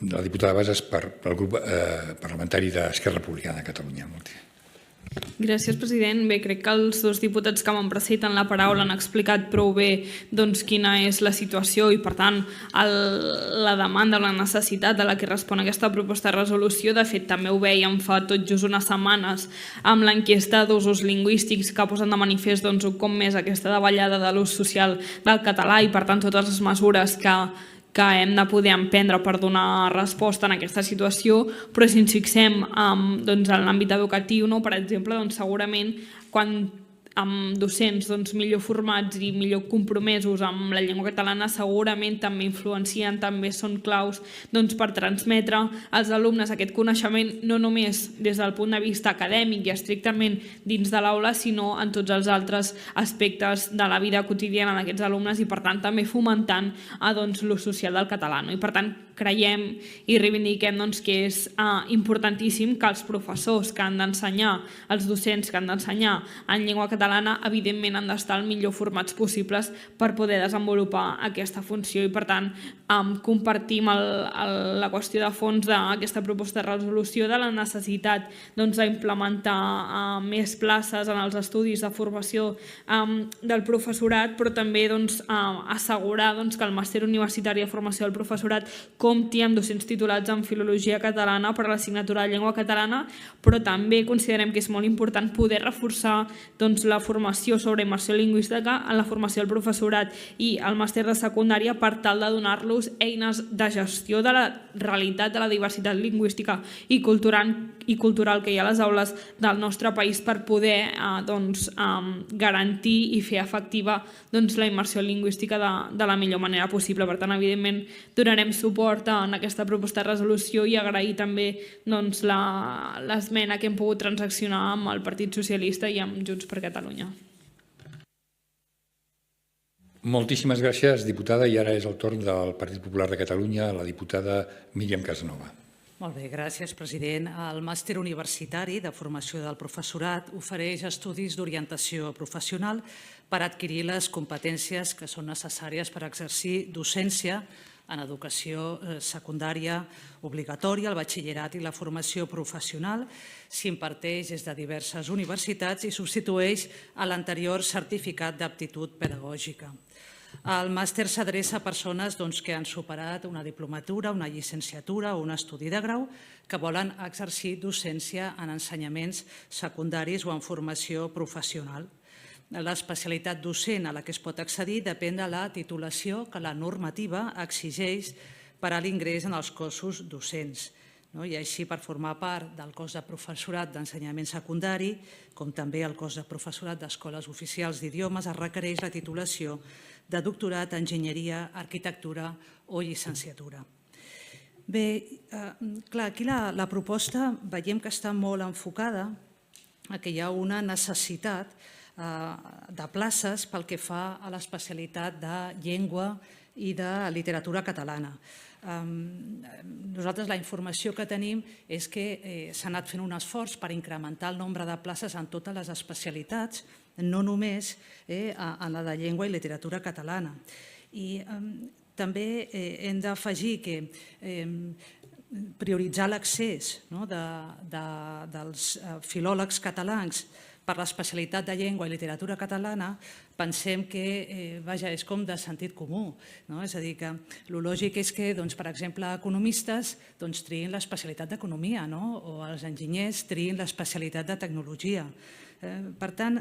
la diputada Basas per al grup parlamentari d'Esquerra Republicana de Catalunya. Gràcies, president. Bé, crec que els dos diputats que m'han precedit en la paraula han explicat prou bé quina és la situació i, per tant, la demanda, la necessitat a la que respon aquesta proposta de resolució. De fet, també ho vèiem fa tot just unes setmanes amb l'enquesta d'usos lingüístics que posen de manifest un cop més aquesta davallada de l'ús social del català i, per tant, totes les mesures que hem de poder emprendre per donar resposta en aquesta situació, però si ens fixem en l'àmbit educatiu, per exemple, segurament quan amb docents millor formats i millor compromesos amb la llengua catalana segurament també influencien, també són claus per transmetre als alumnes aquest coneixement no només des del punt de vista acadèmic i estrictament dins de l'aula, sinó en tots els altres aspectes de la vida quotidiana d'aquests alumnes i, per tant, també fomentant l'ús social del català. I, per tant, creiem i reivindiquem que és importantíssim que els professors que han d'ensenyar, els docents que han d'ensenyar en llengua catalana, evidentment han d'estar el millor formats possibles per poder desenvolupar aquesta funció i, per tant, compartim la qüestió de fons d'aquesta proposta de resolució de la necessitat d'implementar més places en els estudis de formació del professorat, però també assegurar que el màster universitari de formació del professorat compti amb docents titulats en filologia catalana per a l'assignatura de llengua catalana, però també considerem que és molt important poder reforçar la formació sobre immersió lingüística en la formació del professorat i el màster de secundària per tal de donar-los eines de gestió de la realitat de la diversitat lingüística i cultural que hi ha a les aules del nostre país per poder garantir i fer efectiva la immersió lingüística de la millor manera possible. Per tant, evidentment, donarem suport en aquesta proposta de resolució i agrair també l'esmena que hem pogut transaccionar amb el Partit Socialista i amb Junts per Catalunya. Moltíssimes gràcies, diputada. I ara és el torn del Partit Popular de Catalunya, la diputada Míriam Casanova. Molt bé, gràcies, president. El màster universitari de formació del professorat ofereix estudis d'orientació professional per adquirir les competències que són necessàries per exercir docència en educació secundària obligatòria, el batxillerat i la formació professional. S'imparteix des de diverses universitats i substitueix a l'anterior certificat d'aptitud pedagògica. El màster s'adreça a persones que han superat una diplomatura, una llicenciatura o un estudi de grau que volen exercir docència en ensenyaments secundaris o en formació professional. L'especialitat docent a la que es pot accedir depèn de la titulació que la normativa exigeix per a l'ingrés en els cossos docents. I així, per formar part del cos de professorat d'ensenyament secundari, com també el cos de professorat d'escoles oficials d'idiomes, es requereix la titulació de doctorat, enginyeria, arquitectura o llicenciatura. Bé, clar, aquí la proposta veiem que està molt enfocada a que hi ha una necessitat de places pel que fa a l'especialitat de llengua i de literatura catalana. Nosaltres la informació que tenim és que s'ha anat fent un esforç per incrementar el nombre de places en totes les especialitats, no només en la de llengua i literatura catalana. I també hem d'afegir que prioritzar l'accés dels filòlegs catalans per l'especialitat de llengua i literatura catalana, pensem que és com de sentit comú. És a dir, que el lògic és que, per exemple, economistes triïn l'especialitat d'economia o els enginyers triïn l'especialitat de tecnologia. Per tant,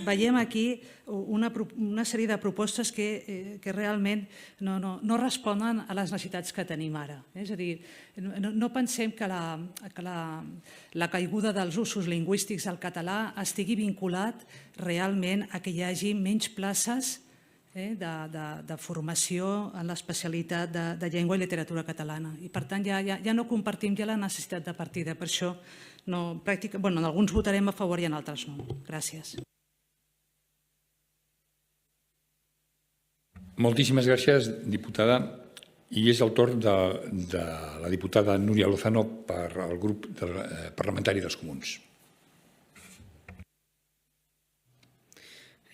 veiem aquí una sèrie de propostes que realment no responen a les necessitats que tenim ara. És a dir, no pensem que la caiguda dels usos lingüístics del català estigui vinculat realment a que hi hagi menys places de formació en l'especialitat de llengua i literatura catalana. I, per tant, ja no compartim la necessitat de partida. Per això, en alguns votarem a favor i en altres no. Gràcies. Moltíssimes gràcies, diputada. I és el torn de la diputada Núria Lozano per al grup parlamentari dels Comuns.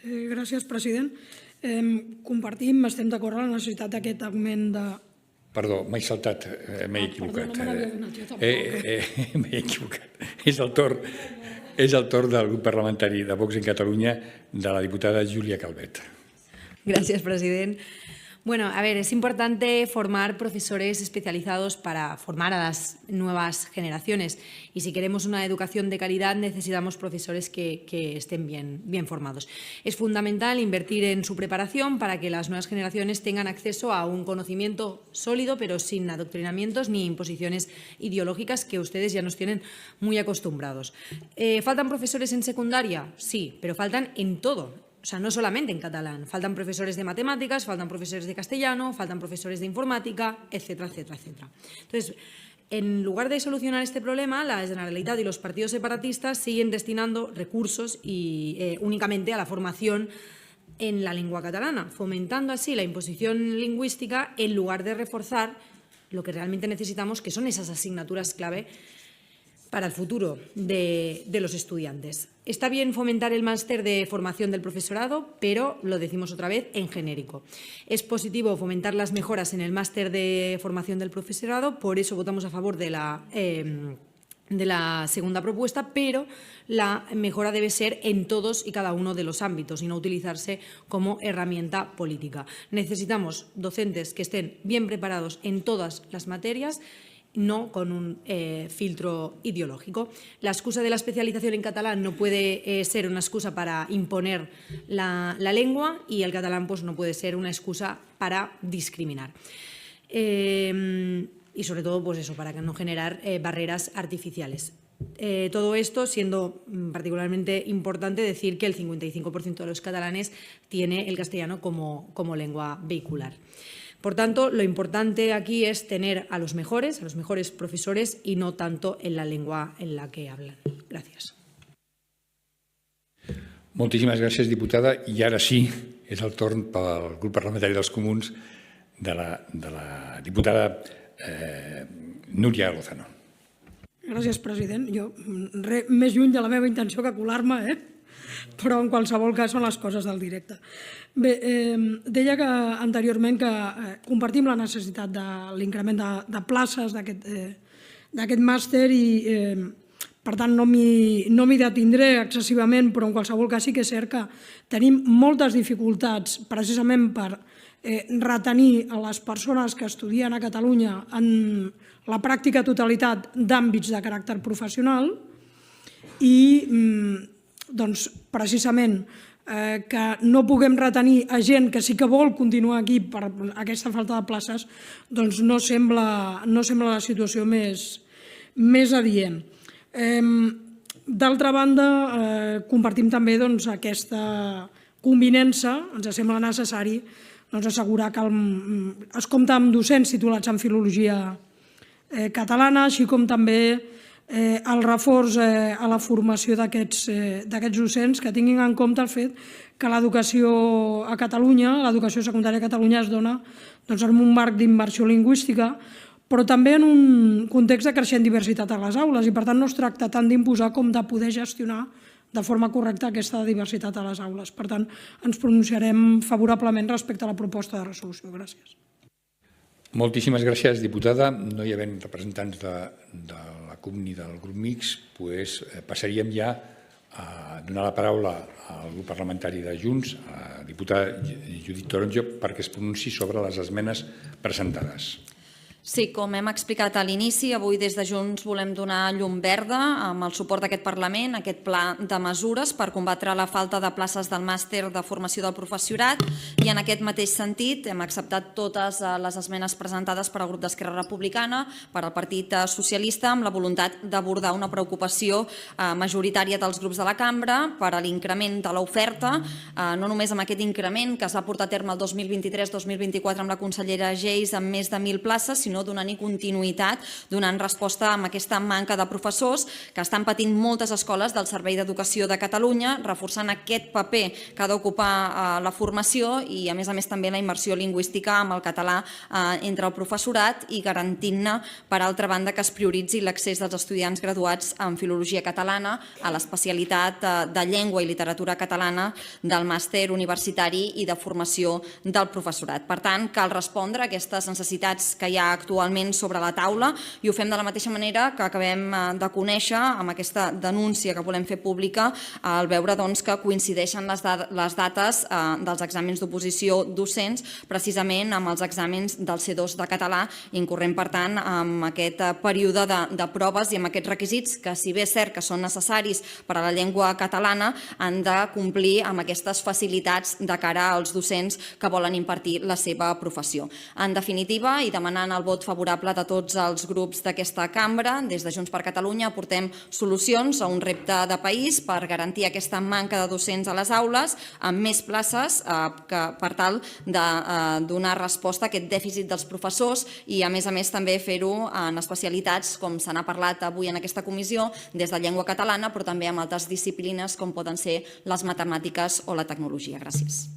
Gràcies, president. Compartim, estem d'acord amb la necessitat d'aquest augment de... Perdó, m'he saltat, m'he equivocat. Perdó, no me n'havia donat jo tampoc. M'he equivocat. És el torn és el torn del grup parlamentari de Vox en Catalunya de la diputada Júlia Calvet. Gracias, president. Bueno, a ver, es importante formar profesores especializados para formar a las nuevas generaciones y si queremos una educación de calidad necesitamos profesores que estén bien formados. Es fundamental invertir en su preparación para que las nuevas generaciones tengan acceso a un conocimiento sólido pero sin adoctrinamientos ni imposiciones ideológicas que ustedes ya nos tienen muy acostumbrados. ¿Faltan profesores en secundaria? Sí, pero faltan en todo. O sea, no solamente en catalán, faltan profesores de matemáticas, faltan profesores de castellano, faltan profesores de informática, etcétera, etcétera, etcétera. Entonces, en lugar de solucionar este problema, la Generalitat y los partidos separatistas siguen destinando recursos únicamente a la formación en la lengua catalana, fomentando así la imposición lingüística en lugar de reforzar lo que realmente necesitamos, que son esas asignaturas clave para el futuro de los estudiantes. Está bien fomentar el máster de formación del profesorado, pero, lo decimos otra vez, en genérico. Es positivo fomentar las mejoras en el máster de formación del profesorado, por eso votamos a favor de la segunda propuesta, pero la mejora debe ser en todos y cada uno de los ámbitos y no utilizarse como herramienta política. Necesitamos docentes que estén bien preparados en todas las materias, no con un filtro ideológico. La excusa de la especialización en catalán no puede ser una excusa para imponer la lengua y el catalán pues, no puede ser una excusa para discriminar. Y sobre todo pues eso, para no generar barreras artificiales. Todo esto siendo particularmente importante decir que el 55% de los catalanes tiene el castellano como lengua vehicular. Por tanto, lo importante aquí es tener a los mejores profesores y no tanto en la lengua en la que hablan. Gràcies. Moltíssimes gràcies, diputada. I ara sí, és el torn pel grup parlamentari dels Comuns de la diputada Núria Lozano. Gràcies, president. Jo, res més lluny de la meva intenció que colar-me, però en qualsevol cas són les coses del directe. Bé, deia que anteriorment que compartim la necessitat de l'increment de places d'aquest màster i per tant no m'hi detindré excessivament, però en qualsevol cas sí que és cert que tenim moltes dificultats precisament per retenir a les persones que estudien a Catalunya en la pràctica totalitat d'àmbits de caràcter professional i doncs, precisament que no puguem retenir a gent que sí que vol continuar aquí per aquesta falta de places, doncs no sembla la situació més adient. D'altra banda, compartim també aquesta convinença, ens sembla necessari assegurar que es compta amb docents titulats en filologia catalana, així com també el reforç a la formació d'aquests docents que tinguin en compte el fet que l'educació a Catalunya, l'educació secundària a Catalunya es dona en un marc d'immersió lingüística, però també en un context de creixent diversitat a les aules i per tant no es tracta tant d'imposar com de poder gestionar de forma correcta aquesta diversitat a les aules. Per tant, ens pronunciarem favorablement respecte a la proposta de resolució. Gràcies. Moltíssimes gràcies, diputada. No hi havent representants de la CUP ni del grup mixt, passaríem ja a donar la paraula al grup parlamentari de Junts, a la diputada Judit Toronjo, perquè es pronunciï sobre les esmenes presentades. Sí, com hem explicat a l'inici, avui des de Junts volem donar llum verda amb el suport d'aquest Parlament, aquest pla de mesures per combatre la falta de places del màster de formació del professorat i en aquest mateix sentit hem acceptat totes les esmenes presentades per al grup d'Esquerra Republicana, per al Partit Socialista, amb la voluntat d'abordar una preocupació majoritària dels grups de la cambra per a l'increment de l'oferta, no només amb aquest increment que es va portar a terme el 2023-2024 amb la consellera Geis amb més de 1.000 places, sinó donant-hi continuïtat, donant resposta a aquesta manca de professors que estan patint moltes escoles del Servei d'Educació de Catalunya, reforçant aquest paper que ha d'ocupar la formació i, a més també, la immersió lingüística amb el català entre el professorat i garantint-ne, per altra banda, que es prioritzi l'accés dels estudiants graduats en filologia catalana a l'especialitat de llengua i literatura catalana del màster universitari i de formació del professorat. Per tant, cal respondre a aquestes necessitats que hi ha actualment sobre la taula, i ho fem de la mateixa manera que acabem de conèixer amb aquesta denúncia que volem fer pública al veure que coincideixen les dates dels exàmens d'oposició docents precisament amb els exàmens del C2 de català, incorrent per tant amb aquest període de proves i amb aquests requisits que, si bé és cert que són necessaris per a la llengua catalana, han de complir amb aquestes facilitats de cara als docents que volen impartir la seva professió. En definitiva, i demanant el vot favorable de tots els grups d'aquesta cambra, des de Junts per Catalunya aportem solucions a un repte de país per garantir aquesta manca de docents a les aules amb més places per tal de donar resposta a aquest dèficit dels professors i, a més també fer-ho en especialitats, com se n'ha parlat avui en aquesta comissió, des de llengua catalana, però també amb altres disciplines com poden ser les matemàtiques o la tecnologia. Gràcies.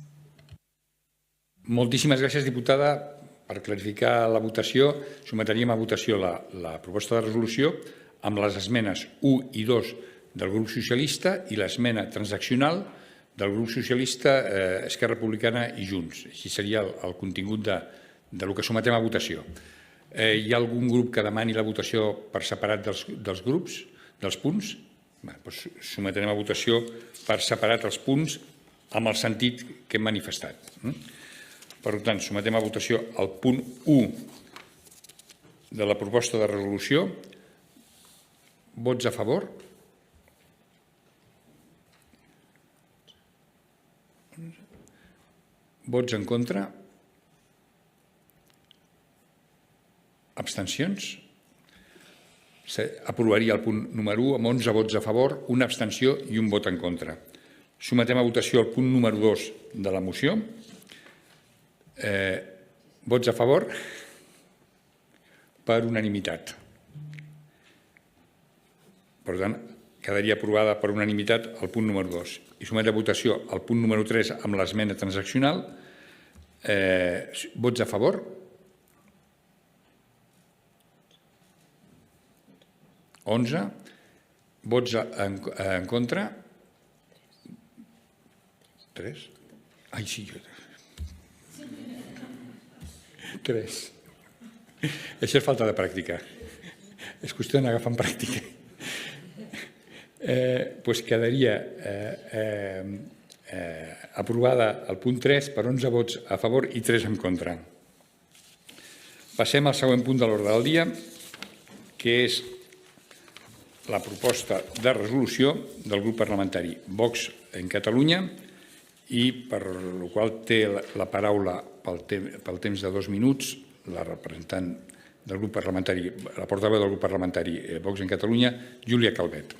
Moltíssimes gràcies, diputada. Per clarificar la votació, sotmetríem a votació la proposta de resolució amb les esmenes 1 i 2 del grup socialista i l'esmena transaccional del grup socialista, Esquerra Republicana i Junts. Així seria el contingut del que sometem a votació. Hi ha algun grup que demani la votació per separat dels grups, dels punts? Doncs sometrem a votació per separat els punts amb el sentit que hem manifestat. Per tant, sometem a votació el punt 1 de la proposta de resolució. Vots a favor? Vots en contra? Abstencions? Aprovaria el punt número 1 amb 11 vots a favor, una abstenció i un vot en contra. Sometem a votació el punt número 2 de la moció. Vots a favor? Per unanimitat. Per tant, quedaria aprovada per unanimitat el punt número 2. I somet a votació el punt número 3 amb l'esmena transaccional. Vots a favor? (11). Vots en contra? 3. Ai, sí, jo... 3. Això és falta de pràctica. És qüestió d'agafar en pràctica. Doncs quedaria aprovada el punt 3 per 11 vots a favor i 3 en contra. Passem al següent punt de l'ordre del dia, que és la proposta de resolució del grup parlamentari Vox en Catalunya, i per la qual té la paraula pel temps de 2 minuts la representant del grup parlamentari, la portaveu del grup parlamentari Vox en Cataluña, Júlia Calvet.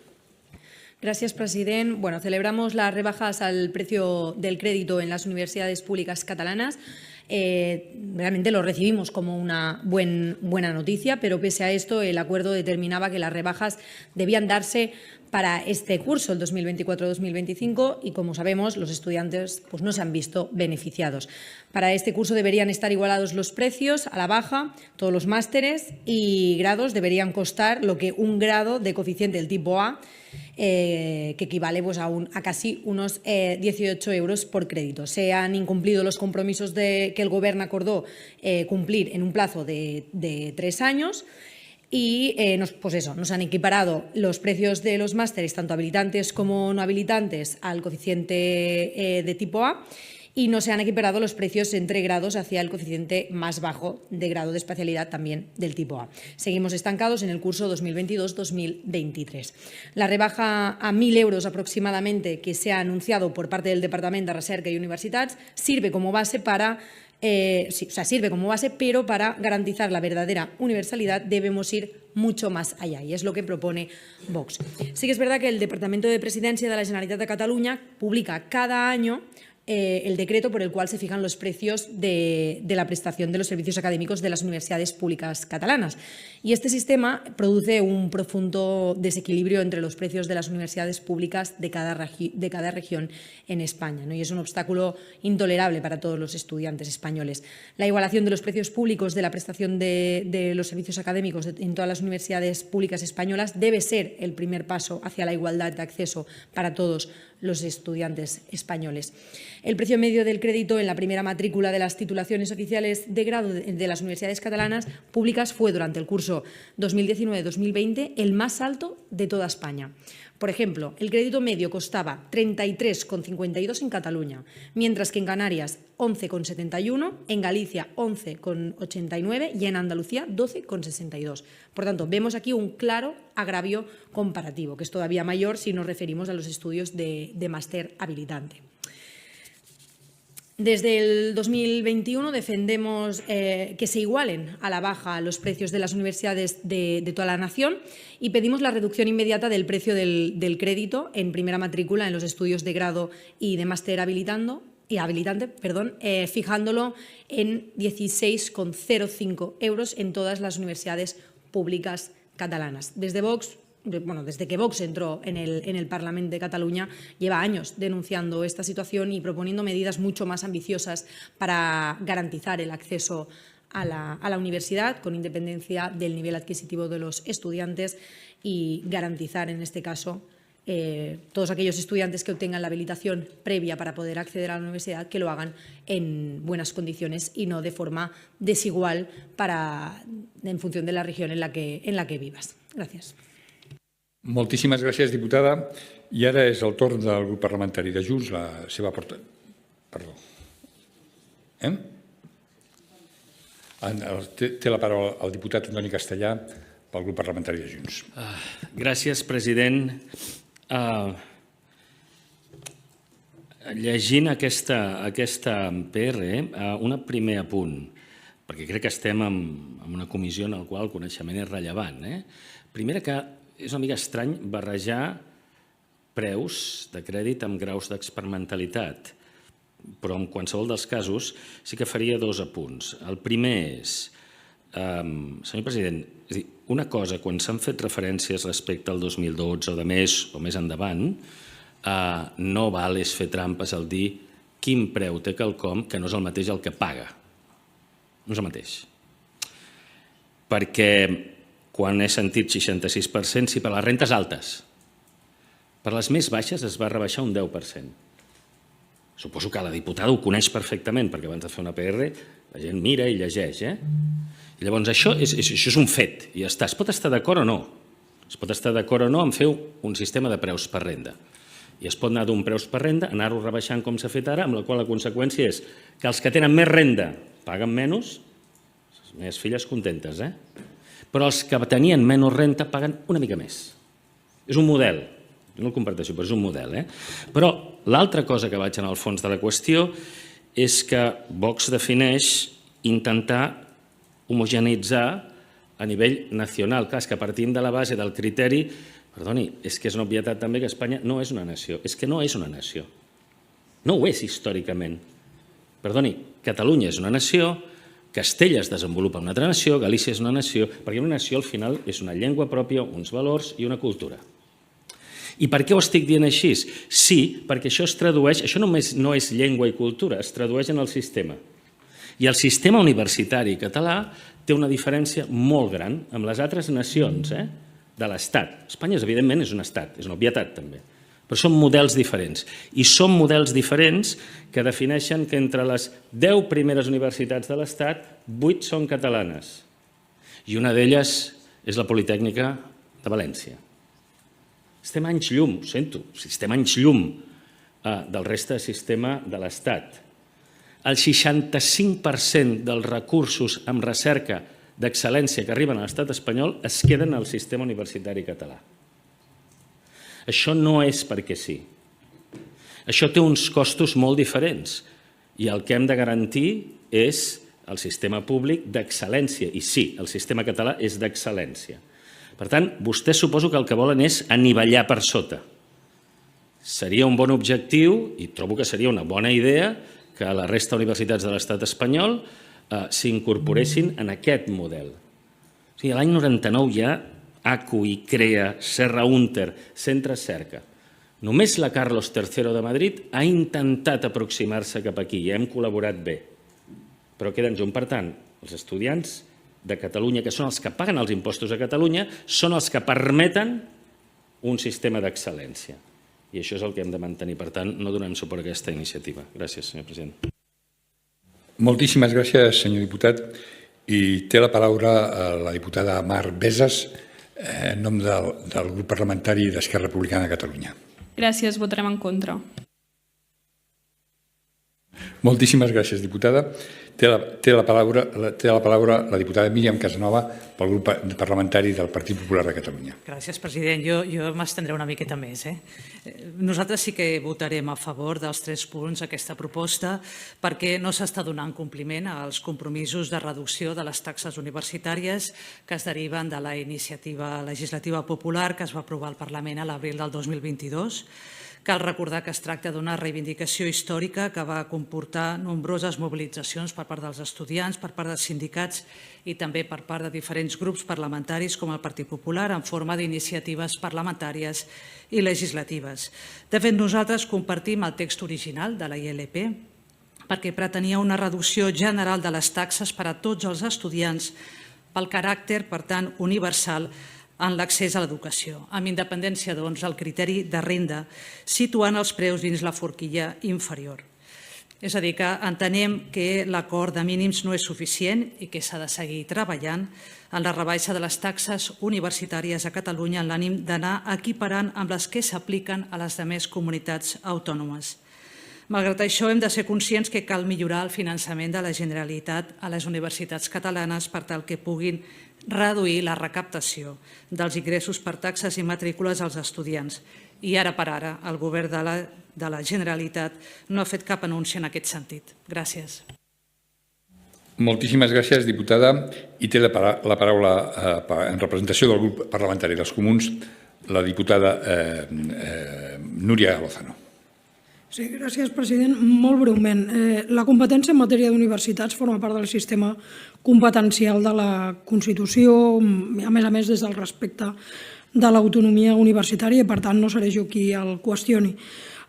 Gracias, presidente. Bueno, celebramos las rebajas al precio del crédito en las universidades públicas catalanas. Realmente lo recibimos como una buena noticia, pero pese a esto el acuerdo determinaba que las rebajas debían darse para este curso, el 2024-2025, y como sabemos los estudiantes pues, no se han visto beneficiados. Para este curso deberían estar igualados los precios a la baja, todos los másteres y grados deberían costar lo que un grado de coeficiente del tipo A, que equivale pues, a casi unos 18 euros por crédito. Se han incumplido los compromisos que el Gobierno acordó cumplir en un plazo de 3 años y nos han equiparado los precios de los másteres, tanto habilitantes como no habilitantes, al coeficiente de tipo A, y no se han equiparado los precios entre grados hacia el coeficiente más bajo de grado de especialidad también del tipo A. Seguimos estancados en el curso 2022-2023. La rebaja a 1.000 euros aproximadamente que se ha anunciado por parte del Departament de Recerca y Universitats sirve como base pero para garantizar la verdadera universalidad debemos ir mucho más allá, y es lo que propone Vox. Sí que es verdad que el Departamento de Presidencia de la Generalitat de Cataluña publica cada año el decreto por el cual se fijan los precios de la prestación de los servicios académicos de las universidades públicas catalanas. Y este sistema produce un profundo desequilibrio entre los precios de las universidades públicas de cada región en España, ¿no? Y es un obstáculo intolerable para todos los estudiantes españoles. La igualación de los precios públicos de la prestación de los servicios académicos en todas las universidades públicas españolas debe ser el primer paso hacia la igualdad de acceso para todos los estudiantes españoles. El precio medio del crédito en la primera matrícula de las titulaciones oficiales de grado de las universidades catalanas públicas fue durante el curso 2019-2020 el más alto de toda España. Por ejemplo, el crédito medio costaba 33,52 en Cataluña, mientras que en Canarias 11,71, en Galicia 11,89 y en Andalucía 12,62. Por tanto, vemos aquí un claro agravio comparativo, que es todavía mayor si nos referimos a los estudios de máster habilitante. Desde el 2021 defendemos que se igualen a la baja los precios de las universidades de toda la nación y pedimos la reducción inmediata del precio del crédito en primera matrícula en los estudios de grado y de máster habilitante, fijándolo en 16,05 euros en todas las universidades públicas catalanas. Desde que Vox entró en el Parlamento de Cataluña, lleva años denunciando esta situación y proponiendo medidas mucho más ambiciosas para garantizar el acceso a la universidad con independencia del nivel adquisitivo de los estudiantes y garantizar, en este caso, todos aquellos estudiantes que obtengan la habilitación previa para poder acceder a la universidad, que lo hagan en buenas condiciones y no de forma desigual en función de la región en la que vivas. Gràcies. Moltíssimes gràcies, diputada. I ara és el torn del grup parlamentari de Junts, la seva portaveu. Perdó. Té la paraula el diputat Antoni Castellà pel grup parlamentari de Junts. Gràcies, president. Llegint aquesta PR, un primer apunt, perquè crec que estem en una comissió en la qual el coneixement és rellevant. Primera, que és una mica estrany barrejar preus de crèdit amb graus d'experimentalitat, però en qualsevol dels casos sí que faria dos apunts. El primer és, senyor president, una cosa, quan s'han fet referències respecte al 2012 o més endavant, no val és fer trampes al dir quin preu té quelcom que no és el mateix el que paga. No és el mateix. Perquè quan he sentit 66%, sí, per les rentes altes. Per les més baixes es va rebaixar un 10%. Suposo que la diputada ho coneix perfectament, perquè abans de fer una PR la gent mira i llegeix. I llavors això és un fet, i ja està. Es pot estar d'acord o no. Es pot estar d'acord o no en fer un sistema de preus per renda. I es pot anar d'un preus per renda, anar-ho rebaixant com s'ha fet ara, amb la qual la conseqüència és que els que tenen més renda paguen menys, les meves filles contentes, però els que tenien menys renta paguen una mica més. És un model, jo no el comparteixo, però és un model. Però l'altra cosa que vaig en el fons de la qüestió és que Vox defineix intentar homogeneitzar a nivell nacional. Clar, és que partim de la base del criteri, perdoni, és que és una obvietat també que Espanya no és una nació, és que no és una nació. No ho és històricament. Perdoni, Catalunya és una nació, Castella es desenvolupa una altra nació, Galícia és una nació, perquè una nació al final és una llengua pròpia, uns valors i una cultura. I per què ho estic dient així? Sí, perquè això es tradueix, això només no és llengua i cultura, es tradueix en el sistema. I el sistema universitari català té una diferència molt gran amb les altres nacions de l'Estat. Espanya, evidentment, és un estat, és una obvietat també. Però són models diferents. I són models diferents que defineixen que entre les 10 primeres universitats de l'Estat, 8 són catalanes. I una d'elles és la Politècnica de València. Estem anys llum, ho sento, estem anys llum del reste del sistema de l'Estat. El 65% dels recursos en recerca d'excel·lència que arriben a l'estat espanyol es queden al sistema universitari català. Això no és perquè sí. Això té uns costos molt diferents i el que hem de garantir és el sistema públic d'excel·lència. I sí, el sistema català és d'excel·lència. Per tant, vostès suposo que el que volen és anivellar per sota. Seria un bon objectiu i trobo que seria una bona idea que la resta d'universitats de l'estat espanyol s'incorporessin en aquest model. L'any 99 ja ACU, ICREA, Serra Hunter, Centre Cerca. Només la Carlos III de Madrid ha intentat aproximar-se cap aquí i hem col·laborat bé. Però queden junts. Per tant, els estudiants de Catalunya, que són els que paguen els impostos a Catalunya, són els que permeten un sistema d'excel·lència. I això és el que hem de mantenir. Per tant, no donem suport a aquesta iniciativa. Gràcies, senyor president. Moltíssimes gràcies, senyor diputat. I té la paraula la diputada Mar Besas, en nom del grup parlamentari d'Esquerra Republicana de Catalunya. Gràcies, votarem en contra. Moltíssimes gràcies, diputada. Té la paraula la diputada Míriam Casanova pel grup parlamentari del Partit Popular de Catalunya. Gràcies, president. Jo m'estendré una miqueta més. Nosaltres sí que votarem a favor dels 3 punts d'aquesta proposta perquè no s'està donant compliment als compromisos de reducció de les taxes universitàries que es deriven de la iniciativa legislativa popular que es va aprovar al Parlament a l'abril del 2022. Cal recordar que es tracta d'una reivindicació històrica que va comportar nombroses mobilitzacions per part dels estudiants, per part dels sindicats i també per part de diferents grups parlamentaris com el Partit Popular en forma d'iniciatives parlamentàries i legislatives. De fet, nosaltres compartim el text original de la ILP perquè pretenia una reducció general de les taxes per a tots els estudiants pel caràcter, per tant, universal en l'accés a l'educació, amb independència doncs, del criteri de renda, situant els preus dins la forquilla inferior. És a dir, que entenem que l'acord de mínims no és suficient i que s'ha de seguir treballant en la rebaixa de les taxes universitàries a Catalunya en l'ànim d'anar equiparant amb les que s'apliquen a les altres comunitats autònomes. Malgrat això, hem de ser conscients que cal millorar el finançament de la Generalitat a les universitats catalanes per tal que puguin reduir la recaptació dels ingressos per taxes i matrícules als estudiants. I ara per ara, el govern de la Generalitat no ha fet cap anunci en aquest sentit. Gràcies. Moltíssimes gràcies, diputada. I té la paraula en representació del grup parlamentari dels Comuns la diputada Núria Lozano. Sí, gràcies, president. Molt breument. La competència en matèria d'universitats forma part del sistema competencial de la Constitució, a més des del respecte de l'autonomia universitària i, per tant, no seré jo qui el qüestioni.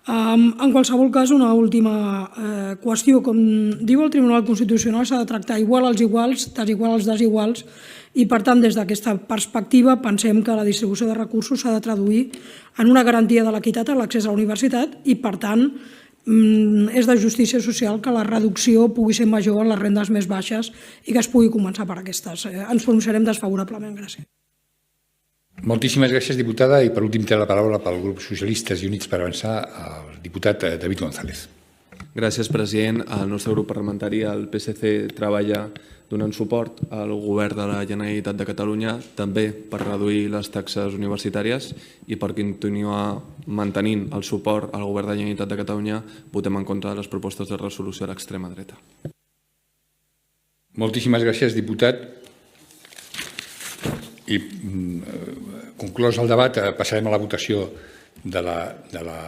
En qualsevol cas, una última qüestió. Com diu el Tribunal Constitucional, s'ha de tractar igual als iguals, desigual als desiguals, i, per tant, des d'aquesta perspectiva, pensem que la distribució de recursos s'ha de traduir en una garantia de l'equitat a l'accés a la universitat i, per tant, és de justícia social que la reducció pugui ser major en les rendes més baixes i que es pugui començar per aquestes. Ens pronunciarem desfavorablement. Gràcies. Moltíssimes gràcies, diputada. I per últim té la paraula pel grup Socialistes i Units per Avançar el diputat David González. Gràcies, president. El nostre grup parlamentari, el PSC, treballa donant suport al govern de la Generalitat de Catalunya també per reduir les taxes universitàries i per continuar mantenint el suport al govern de la Generalitat de Catalunya votem en contra de les propostes de resolució a l'extrema dreta. Moltíssimes gràcies, diputat. I conclòs el debat, passarem a la votació de la